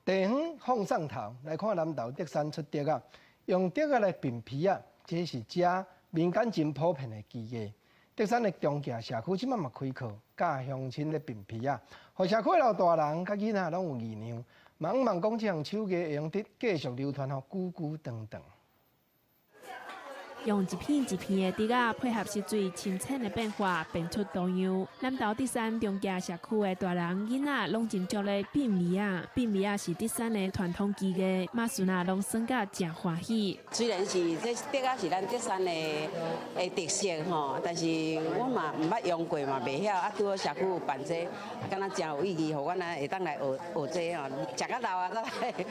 [SPEAKER 11] 地方放上头来看南投德山出竹啊，用竹啊来并皮啊，这是遮民间真普遍的技艺。德山的中价社区即摆嘛开课，教乡亲咧并皮啊，互社区老大人甲囡仔拢有艺量。望讲这项手艺会用得继续流传，久久长长。
[SPEAKER 1] 用一片一片的竹啊，配合湿水清浅的变化，变出多样。南投德山中价社区的大人囡仔拢真足咧变米啊，变米啊是德山的传统技艺，马孙啊拢算甲真欢喜。
[SPEAKER 3] 虽然是这竹啊是咱德山的特色吼，但是我嘛唔捌用过嘛，袂晓。啊，拄好社区有办这，敢若真有意义，互阮啊会当来学这吼，食到老啊再来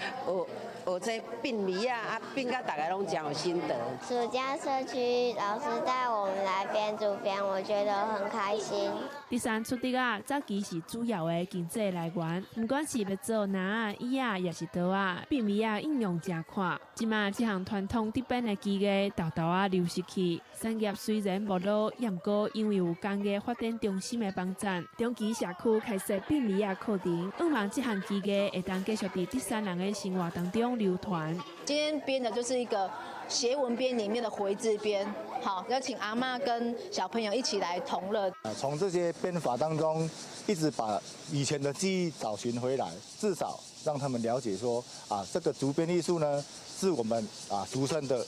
[SPEAKER 3] 学这变米啊，啊变甲大家拢真有心得。
[SPEAKER 4] 暑假社区老师带我们来编组编，我觉得很开心。
[SPEAKER 1] 德山出竹啊，早期是主要的经济来源，不管是要做篮啊、椅啊，也是刀啊，变米啊应用真宽。即马这项传统竹编的技艺，豆豆啊流失去。产业虽然无落，也毋过因为有工业发展中心的帮衬，中期社区开设变米啊课程，希望这项技艺会当继续伫德山人的生活当中流传。
[SPEAKER 6] 今天编的就是一个斜纹编里面的回字编，好，要请阿嬷跟小朋友一起来同乐。
[SPEAKER 24] 从这些编法当中，一直把以前的记忆找寻回来，至少让他们了解说啊，这个竹编艺术呢，是我们竹山的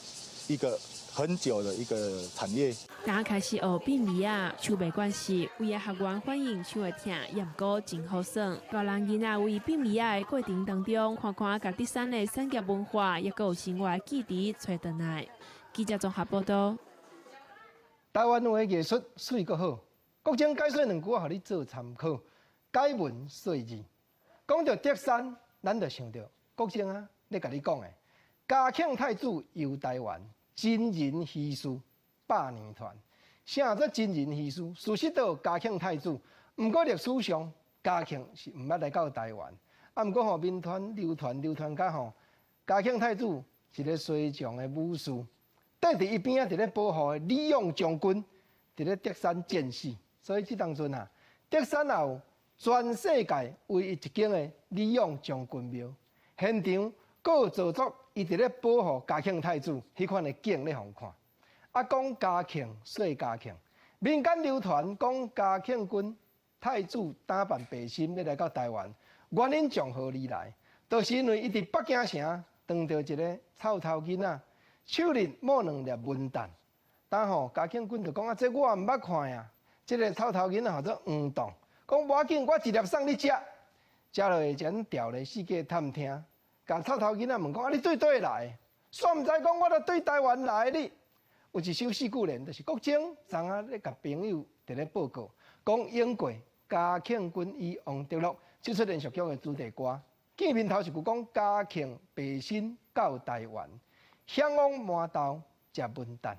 [SPEAKER 24] 一个很久的一个产业。
[SPEAKER 1] 刚开始学变米啊，手袂惯势，有的学员反映手会疼，也毋过真好耍。大人囡仔为变米啊的过程当中，看看甲德山的产业文化，也有生活记忆找回来。记者综合报道。
[SPEAKER 11] 台湾话艺术水阁好，国情解说两句，互你做参考。解文说字，讲到德山，咱就想到国情啊，咧甲你讲的嘉庆太祖游台湾。真人稀事百年传，啥做真人稀事？事实到嘉庆太祖，毋过历史上嘉庆是毋捌来到台湾，毋过吼民传流传甲吼嘉庆太祖一个西藏的武士，缀伫一边伫咧保护的李勇将军伫咧德山战死，所以即当阵啊，德山也有全世界唯一一间的李勇将军庙，现场各造作。伊伫咧保护嘉庆太子，迄款的景咧互看。啊，讲嘉庆说嘉庆，民间流传讲嘉庆君太子打扮白心，要来到台湾，原因从何而来？就是因为伊伫北京城撞到一个臭头囡仔，手里摸2粒文蛋。当吼嘉庆君就讲啊，这我毋捌看呀。这个臭头囡仔号做黄洞，讲无要紧，我一粒送你食。食落会前调咧四界探听。甲臭头囡仔问讲：啊，你对倒来？煞毋知讲，我著对台湾来哩。有一首四句联，就是国情昨仔咧甲朋友伫咧报告，讲英过嘉庆君与王德禄，就出连续剧的主题歌。见面头一句讲嘉庆白身到台湾，向往满豆食文旦，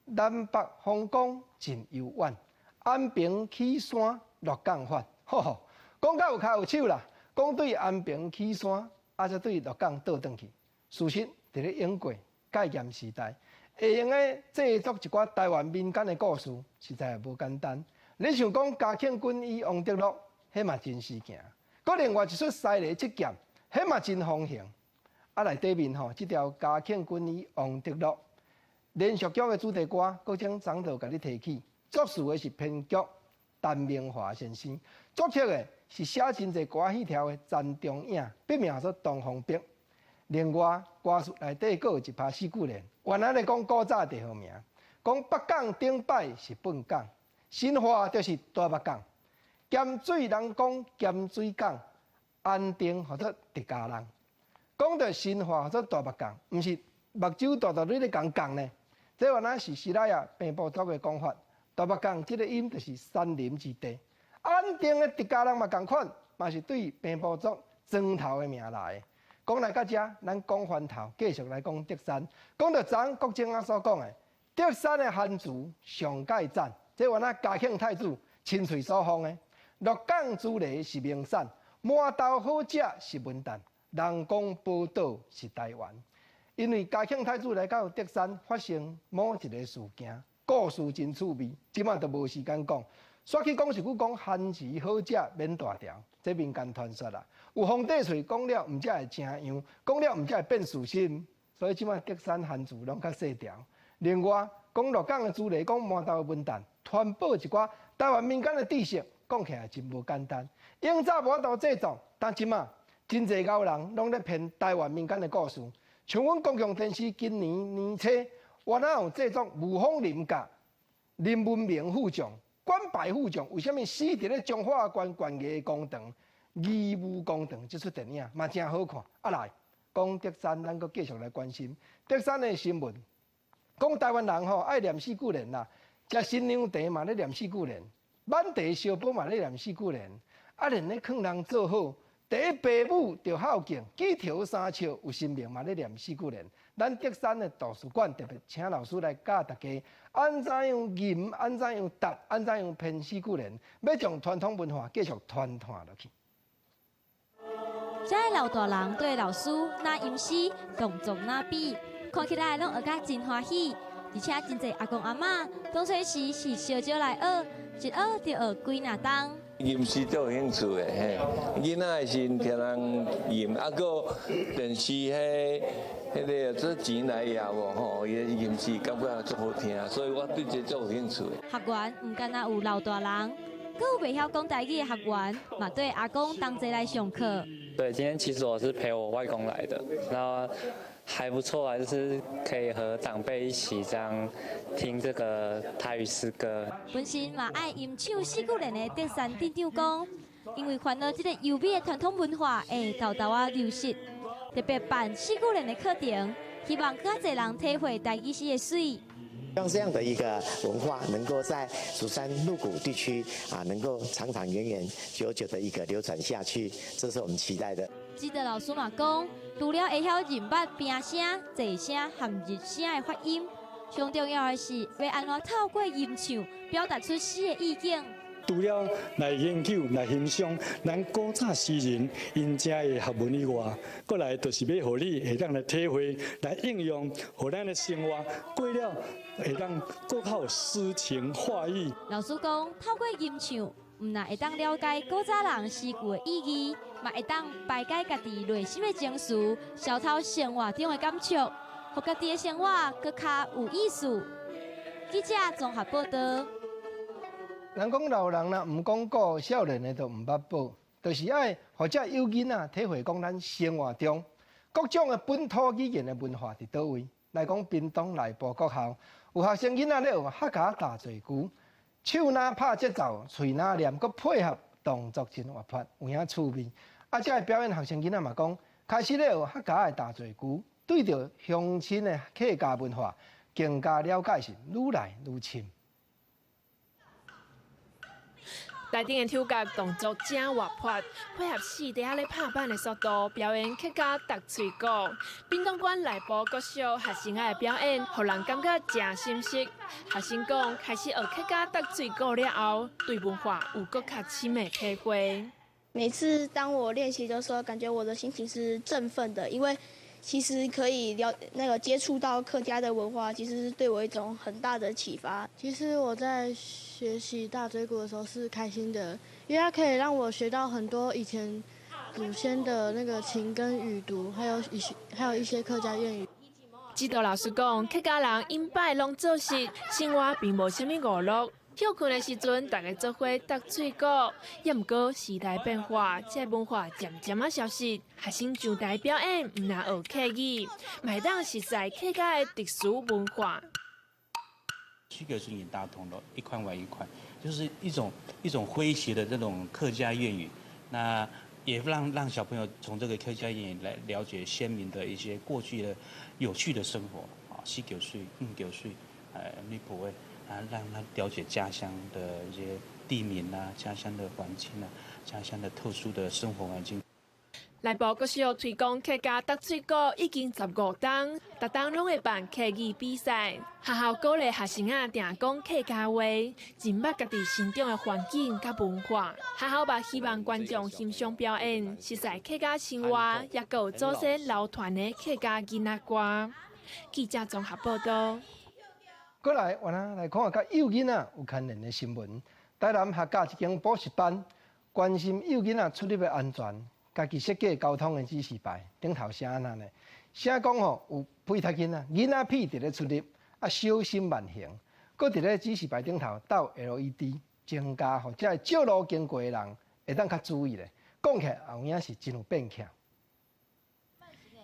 [SPEAKER 11] 南北风光真悠远，安平起山落港发。吼吼，讲到有骹有手啦，讲对安平起山。才对鹿港倒转去。事实伫咧英国戒严时代，会用诶制作一寡台湾民间诶故事，实在无简单。你想讲嘉庆君与王德禄，迄嘛真事件。佮另外一出西丽七剑，迄嘛真风行。啊，内底面吼，即条嘉庆君与王德禄连续剧诶主题歌，国情长度甲你提起。作词诶是编剧陈明华先生，作曲诶。是写真侪歌戏条的詹中影，笔名做东方碧。另外，歌词内底佫有一趴四句联，原来咧讲古早地号名，讲北港顶摆是本港，新化就是大北港。咸水人讲咸水港，安定或者直家人。讲到新化或者大北港，毋是目睭大大咧咧讲港呢？这原来是西拉雅平埔族的讲法。大北港这个音就是山林之地。安定的直家人嘛同款，嘛是对平埔族庄头的名来的。讲来到这，咱讲翻头，继续来讲德山。讲到昨国情所讲的，德山的汉字上界赞，这原来嘉庆太子亲嘴所封的。鹿港之雷是名产，满豆好食是文旦，人讲宝岛是台湾。因为嘉庆太子来到德山，发生某一个事件，故事真趣味，即马都无时间讲。煞去讲一句讲汉字好食免大条，这民间传说啦。有皇帝喙讲了，唔才会正样；讲了唔才会变事实。所以即摆德山番薯拢较细条。另外，讲鹿港的朱丽讲麻豆的文旦，传播一寡台湾民间的知识，讲起来真无简单。永早无法度制作，但即马真侪高人拢咧骗台湾民间的故事。像阮公共电视今年年初，原来有制作雾峰林甲林文明副将、管白副将，为什么死伫咧中华关关艺工堂、义务工堂这出电影嘛真好看。啊来，讲德山，咱阁继续来关心德山的新闻。讲台湾人吼爱念四句联啦，食新娘茶嘛咧念四句联，满地烧宝嘛咧念四句联，啊连咧劝人做好。第一爸母着孝敬，几条三笑有生命嘛咧念四句联。咱德山的图书馆特别请老师来教大家，安怎样吟，安怎样答，安怎样编四句联，要将传统文化继续传传落去。
[SPEAKER 13] 这个老大人对老师那吟诗，动作那比，看起来拢学甲真欢喜，而且真侪阿公阿嬷当初时是小少来学，一学就学几若冬。
[SPEAKER 5] 吟诗都有兴趣的，嘿，囡仔的时听人吟，啊个电视迄个做钱来也无吼，伊吟诗感觉足好听，所以我对这足有兴趣的。
[SPEAKER 13] 学员唔干那有老大人，阁有袂晓讲台语的学员，嘛对阿公同齐来上课。
[SPEAKER 7] 对，今天其实我是陪我外公来的，然后还不错啊，就是可以和长辈一起这样听这个台语诗歌。
[SPEAKER 13] 本身嘛爱吟唱四句联的德山店长讲，因为看到这个优美的传统文化会偷偷啊流失，特别办四句联的课程，希望更多人体会台语诗的水。
[SPEAKER 8] 让这样的一个文化能够在蜀山鹿谷地区能够长长远远久久的一个流传下去，这是我们期待的。
[SPEAKER 13] 记得老师嘛讲，除了会晓认捌平声、坐声和日声的发音，上重要的是要安怎透过吟唱表达出诗的意境。
[SPEAKER 23] 除了来研究、来欣赏咱古早诗人因遮的学问以外，过来就是要互你会当来体会、来应用，互咱的生活过了会当更较有诗情画意。
[SPEAKER 13] 老师讲，透过吟唱，唔但会当了解古早人诗句的意义，嘛会当排解家己内心的情绪，消透生活中的感触，互家己的生活更较有意思。记者综合报道。
[SPEAKER 11] 人讲老人啦，唔讲古，少年的就唔捌宝，就是爱或者幼囡仔体会讲咱生活中各种的本土语言的文化伫倒位。来讲屏东内部国校有学生囡仔咧学客家大嘴鼓，手拿拍节奏，嘴拿念，佮配合动作真活泼，有影趣味。啊，这个表演学生囡仔嘛讲，开始咧学客家的大嘴鼓，对着乡亲的客家文化更加了解是愈来愈深。
[SPEAKER 1] 内顶的跳甲动作真活泼，配合四底下咧拍板的速度，表演客家踏嘴鼓。屏东县内部国小学生的表演，互人感觉真新鲜。学生讲，开始学客家踏嘴鼓了后，对文化有更较深的体会。
[SPEAKER 9] 每次当我练习的时候，感觉我的心情是振奋的，因为其实可以接触到客家的文化，其实是对我一种很大的启发。
[SPEAKER 12] 其实我在学习大嘴鼓的时候是开心的，因为它可以让我学到很多以前祖先的那个情跟语读，还有一些客家谚语。
[SPEAKER 1] 指导老师讲，客家人因摆拢做事，生活并无啥物娱乐。休困的时阵，大家做伙踏嘴鼓，也毋过时代变化，这文化渐渐啊消失。学生上台表演，毋但学客语，买当实在客家的特殊文化。
[SPEAKER 25] 区隔性也大同了，一块为一块，就是一种诙谐的这种客家谚语。那也让小朋友从这个客家谚语来了解先民的一些过去的有趣的生活啊，西九岁、九岁，你不会。让他了解家乡的一些地名啊，家乡的环境啊，家乡的特殊的生活环境。
[SPEAKER 1] 内部国小推广客家踏嘴鼓已经15档，每档拢会办客语比赛。学校鼓励学生啊，定讲客家话，认捌家己生长的环境甲文化。学校嘛希望观众欣赏表演，实在客家生活，也有祖先流传的客家囡仔歌。记者综合报道。
[SPEAKER 11] 过来，我来看下甲幼囡仔有牵连的新闻。台南客家一间补习班，关心幼囡仔出入的安全，家己设计交通的指示牌顶头写安那呢？写讲吼有配读囡仔，囡仔屁伫咧出入，啊小心慢行，搁伫咧指示牌顶头倒 LED， 增加或者少路经过的人会当较注意咧。讲起来后影是真有变巧。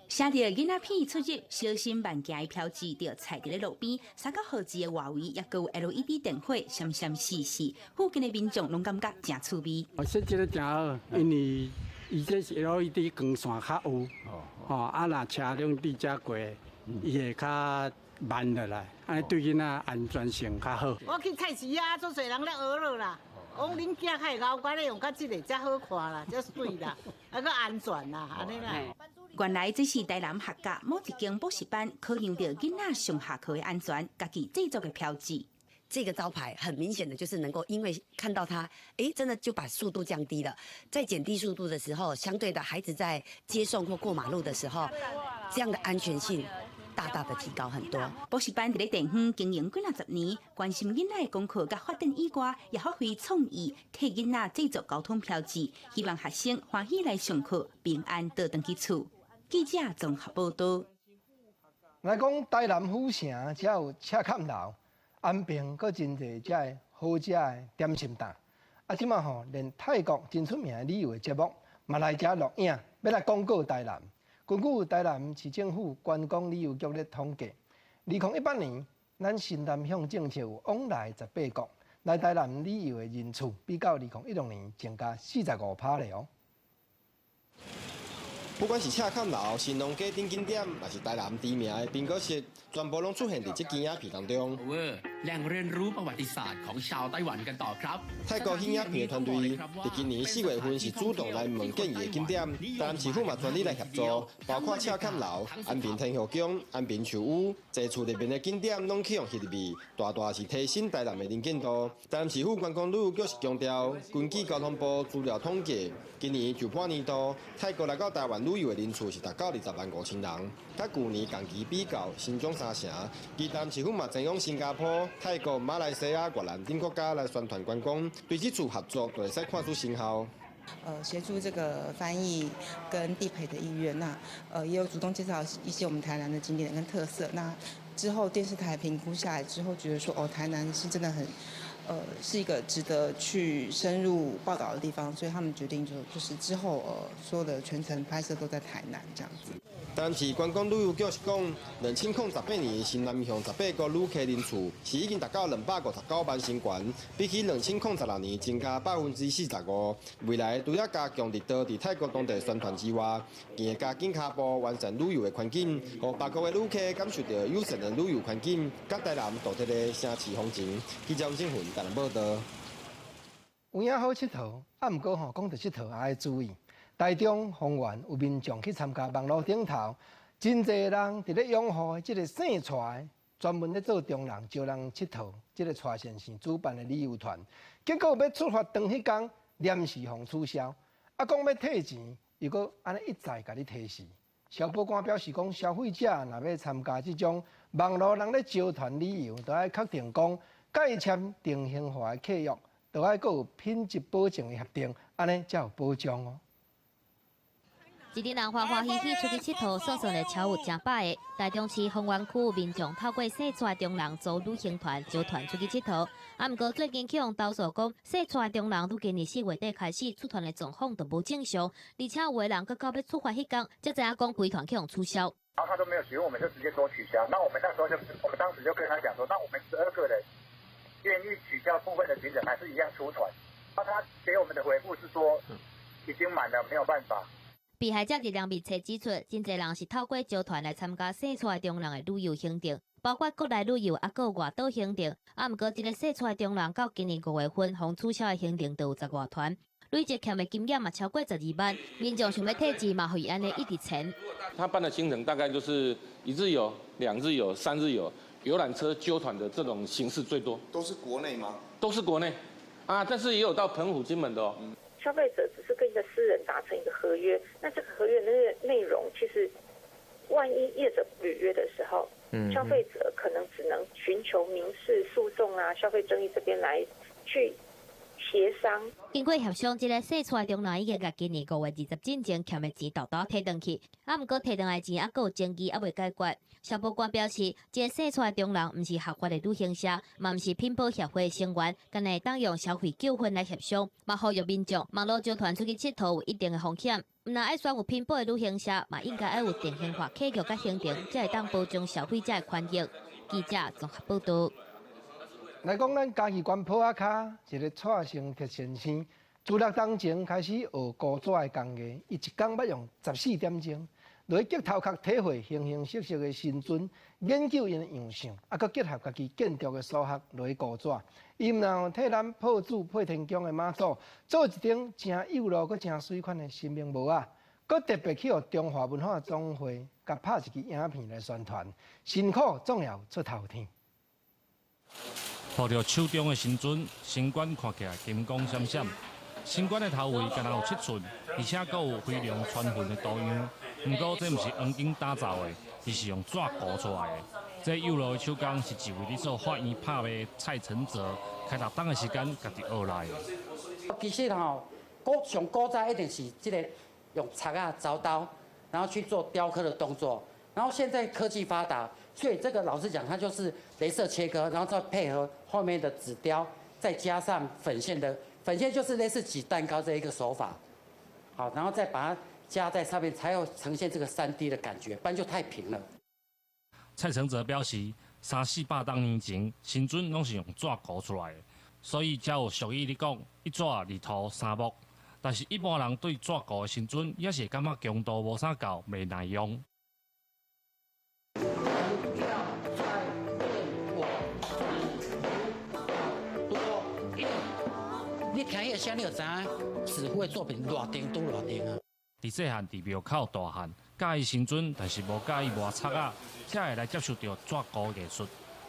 [SPEAKER 2] 写着囡仔片出入小心慢行的标志，就踩伫咧路边，3个号字的外围也有 LED 灯火，闪闪细细，附近的民众拢感觉真趣味。
[SPEAKER 23] 设计得真好，因为伊这是 LED 光线较有，啊，若车辆伫遮过，伊会较慢落来，安尼对囡仔安全性较好。
[SPEAKER 10] 我去菜市啊，足侪人咧学了啦。讲恁囝较会咬管咧，用较即个才好看啦，才水啦，还个安全啦，安尼啦。
[SPEAKER 2] 原来这是台南客家某一间补习班考量到囡仔上下课的安全，家己制作的标志。
[SPEAKER 14] 这个招牌很明显的就是能够，因为看到它，真的就把速度降低了。在减低速度的时候，相对的孩子在接送或过马路的时候，这样的安全性大大的提高很多。
[SPEAKER 2] 补习班伫咧地方经营几十年，关心囡仔的功课甲发展以外，也发挥创意，替囡仔制作交通标志，希望学生欢喜来上课，平安倒转去厝。记者综合报道。
[SPEAKER 11] 来讲台南府城，只有赤坎楼、安平，搁真侪遮个好食的点心档。啊，即马吼，连泰国真出名的旅游的节目，嘛来遮录影，要来广告台南。根据台南市政府观光旅游局咧统计，2018年，咱新南向政策有往来18国，来台南旅游的人次比较2016年增加45%咧哦。
[SPEAKER 15] 不管是赤坎楼、新农街等景点，还是台南知名的冰果室，全部拢出现伫这支影片当中。
[SPEAKER 17] แหล่งเรียนรู้ประวัติศาสตร์ของชาวไต้หวันกันต่อครับ
[SPEAKER 15] 泰国影片团队伫今年4月份是主动来问建议的景点，台南市府嘛全力来协助，包括赤坎楼、安平天后宫、安平树屋，这厝里面的景点拢启用翕味，大大是提升台南的能见度。台南市府观光旅游局是强调，根据交通部资料统计，今年就半年度，泰国来到台湾旅游的人次是达到20.5万人，甲去年同期比较新涨3成。而台南市府嘛前往新加坡、泰国、马来西亚、越南等国家来宣传观光，对这次合作就会使看出成效。
[SPEAKER 26] 协助这个翻译跟地陪的意愿，那也有主动介绍一些我们台南的景点跟特色。那之后电视台评估下来之后，觉得说台南是真的很。是一个值得去深入报道的地方，所以他们决定就是之后所有的全程拍摄都在台南这样子。
[SPEAKER 15] 但是观光旅游局是讲，2018年新南向18个旅客人次是已经达到259万新悬，比起2016年增加45%。未来除了加强伫当地泰国当地宣传之外，更会加紧脚步完善旅游的环境，让外国的旅客感受到友善的旅游环境，甲台南独特的城市风情。记者吴新云台南报道。
[SPEAKER 11] 有影好佚佗，啊，毋过吼，讲到佚佗也要注意。台中丰原有民众去参加网络顶头，真侪人伫咧拥护即个姓蔡，专门咧做中人招人佚佗，即个蔡先生主办的旅游团，结果要出发当迄天，临时互取消，啊，讲要退钱，又搁安尼一再甲你提示。消保官表示讲，消费者若要参加即种网络人咧招团旅游，都要确定讲，甲伊签定型化的契约，都要搁有品质保证的协定，安尼才有保障哦。
[SPEAKER 13] 一群人欢欢喜喜出去佚佗，算算的超有成百个。台中市丰原区民众透过洗菜中人组旅行团招团出去佚佗。啊，毋过最近去用投诉讲，洗菜中人愈今年4月底开始出团的状况都无正常，而且有的人搁到要出发迄天，才知影讲规团去用取消。
[SPEAKER 27] 然后他都没有询问，我们就直接说取消。那我们那时候我们当时就跟他讲说，那我们12个人愿意取消部分的行程，还是一样出团。那他给我们的回复是说，已经满了，没有办法。
[SPEAKER 13] 被害者伫两面册指出，真侪人是透过招团来参加洗菜中人的旅游行程，包括国内旅游也有外岛行程。啊，毋过一个洗菜中人到今年5月份互取消的行程都有10外团，累计欠的金额嘛超过12万。民众想要退钱嘛，可以安尼一直钱。
[SPEAKER 28] 他办的行程大概就是1日游、2日游、3日游，游览车揪团的这种形式最多。
[SPEAKER 15] 都是国内吗？
[SPEAKER 28] 都是国内，啊，但是也有到澎湖、金门的哦。
[SPEAKER 16] 消费者只是跟一个私人达成一个合约，那这个合约的内容，其实万一业者不履约的时候，消费者可能只能寻求民事诉讼啊、消费争议这边来去协商。
[SPEAKER 13] 经过协商，这个洗出来中人已经甲今年5月20进前欠的钱豆豆摕回去，毋过摕回来钱还有争议未解决。消保官表示，这个洗出来中人毋是合法的旅行社，嘛毋是品保协会成员，干会当用消费纠纷来协商，嘛呼吁民众网络组团出去佚佗有一定的风险。毋但爱选有品保的旅行社，嘛应该爱有定型化客户甲行程，才会当保障消费者的权益。记者综合报道。
[SPEAKER 11] 来讲，咱嘉义县坡仔卡一个蔡姓铁先生，自6当前开始学古纸的工艺，伊一工要用14点钟。落去镜头壳体会形形色色的新尊，研究因的样相，搁结合家己建筑的所学落去古纸。伊毋但替咱破主配天宫的妈祖做一顶真幼路、搁真水款的新名帽啊，搁特别去互中华文化总会甲拍一支影片来宣传，辛苦总要出头天。
[SPEAKER 3] 抱着手中的新尊，身管看起来金光闪闪。身管的头围敢若有7寸，而且阁有非常传魂的图样。不过这毋是黄金打造的，而是用纸糊出来的。这幼路的手工是一位伫做法院拍卖蔡承泽，开6档的时间家己学来的。
[SPEAKER 4] 其实上古早一定是这个用叉啊、凿刀，然后去做雕刻的动作。然后现在科技发达，所以这个老实讲，它就是雷射切割，然后再配合后面的纸雕，再加上粉线就是类似挤蛋糕这一个手法。好，然后再把它加在上面，才有呈现这个3D 的感觉，不然就太平了。
[SPEAKER 3] 蔡承泽表示，300-400多年前，新尊拢是用纸糊出来的，所以才有俗语咧讲一纸二涂三木。但是，一般人对纸糊的新尊也是感觉强度无啥够，袂耐用。
[SPEAKER 4] 你听伊个声，你就知影师傅的作品偌顶拄偌顶啊！
[SPEAKER 3] 伫细汉伫庙口大汉，介意新尊，但是无介意磨擦啊，才会来接受到纸糊艺术。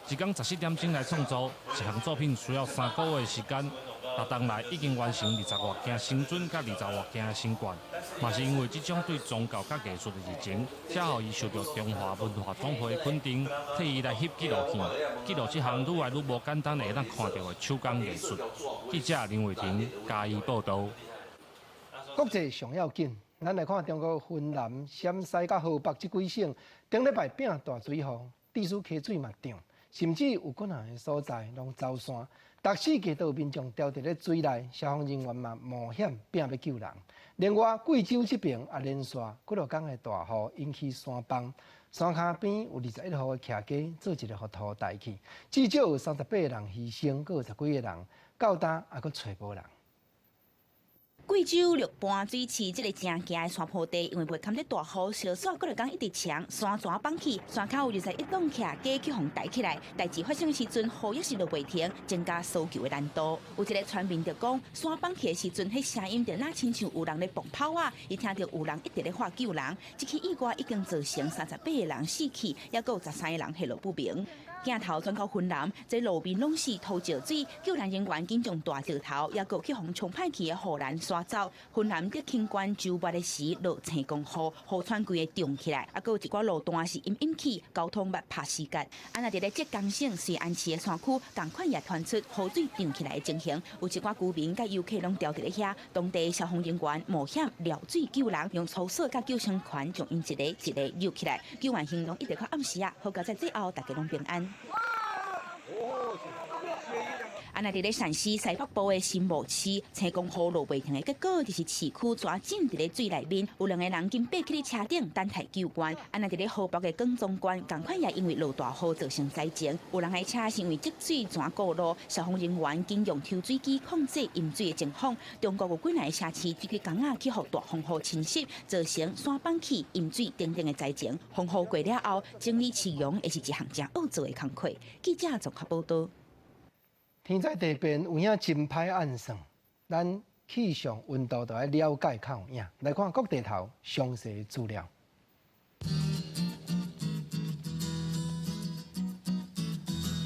[SPEAKER 3] 一工14点钟来创作，一项作品需要3个月的时间。6档来已经完成20多件新尊甲20多件的新冠，嘛是因为这种对宗教甲艺术的热情，才互伊受到中华文化总会肯定，替伊来翕纪录片，记录这项愈来愈无简单的会当看到的手工艺术。记者林伟霆嘉义报道。
[SPEAKER 11] 国际上要紧，咱来看中国云南、陕西甲河北这几省，顶礼拜拼大水雨，地处溪水嘛涨，甚至有几项的所在拢走山。14街道民众掉伫咧水内，消防人员嘛冒险拼要救人。另外，贵州这边也连续几落天的大雨，引起山崩，山骹边有21户的徛家做一个河土带去，至少有38个人牺牲，阁有10几个人到今还阁找无人。
[SPEAKER 2] 贵州六盘水市这个正惊的山坡地，因为袂堪咧大雨，小雪过来讲一直强，山全放起，山口有21栋徛家去互带起来。代志发生时阵，雨也是落袂停，增加搜救的难度。有一个村民就讲，山放起的时阵，迄声音就那亲像有人咧放炮啊，伊听到有人一直咧喊救人。这起意外已经造成38个人死去，也阁有13个人下落不明。镜头转到云南，这路边拢是土石水，救援人员紧将大石头，也阁去互冲歹去的护栏刷走。云南在轻关周末的时落青公雨，雨川规个涨起来，啊，阁有一寡路段是阴起，交通捌拍死角。啊，那伫咧浙江省西安市的山区，同款也传出雨水涨起来的情形，有一寡居民甲游客拢掉伫咧遐，当地消防人员冒险撩水救人，用粗索甲救生圈将因一个一个救起来。救援行动一直到暗时啊，好在最后大家拢平安。啊，那伫咧陕西西北部的新木市，青公雨落袂停的结果，就是市区抓进伫咧水内面，有2个人经爬起咧车顶等待救援。啊，那伫咧河北的广宗县，同款也因为落大雨造成灾情，有人的车是因为积水全过路，消防人员经用抽水机控制淹水的情况。中国有几来车市只去工啊去互大风雨侵袭，造成山崩起、淹水等等的灾情。风雨过了后，整理市容也是一项真恶做的工课。记者综合报道。天灾地变有影真歹暗算，咱气象温度就要了解较有影。来看各地头详细资料。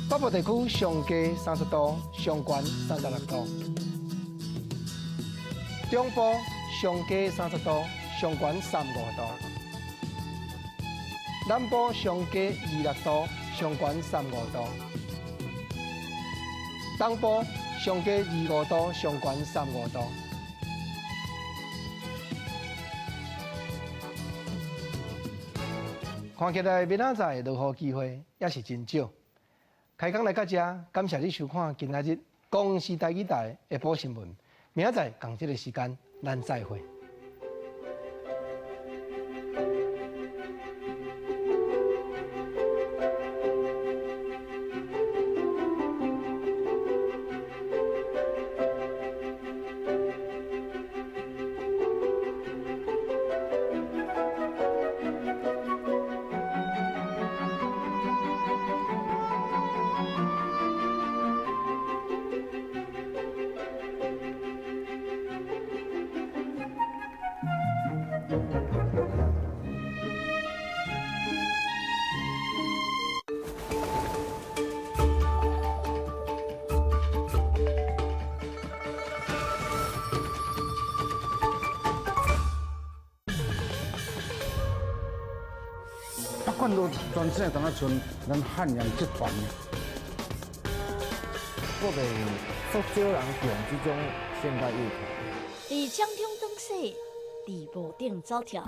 [SPEAKER 2] 北部地区上低30度，上悬36度；中部上低30度，上悬35度；南部上低26度，上悬35度。东部
[SPEAKER 11] 上低25度，上悬35度。看起来明仔载落雨机会也是真少。开讲来到这，感谢你收看今仔日公视台语台下晡新闻。明仔载同这个时间，咱再会。
[SPEAKER 5] 看到全省同啊像咱汉阳集团，
[SPEAKER 6] 我袂足少人用这种现代乐团。
[SPEAKER 18] 伫江中灯饰，伫无顶走跳。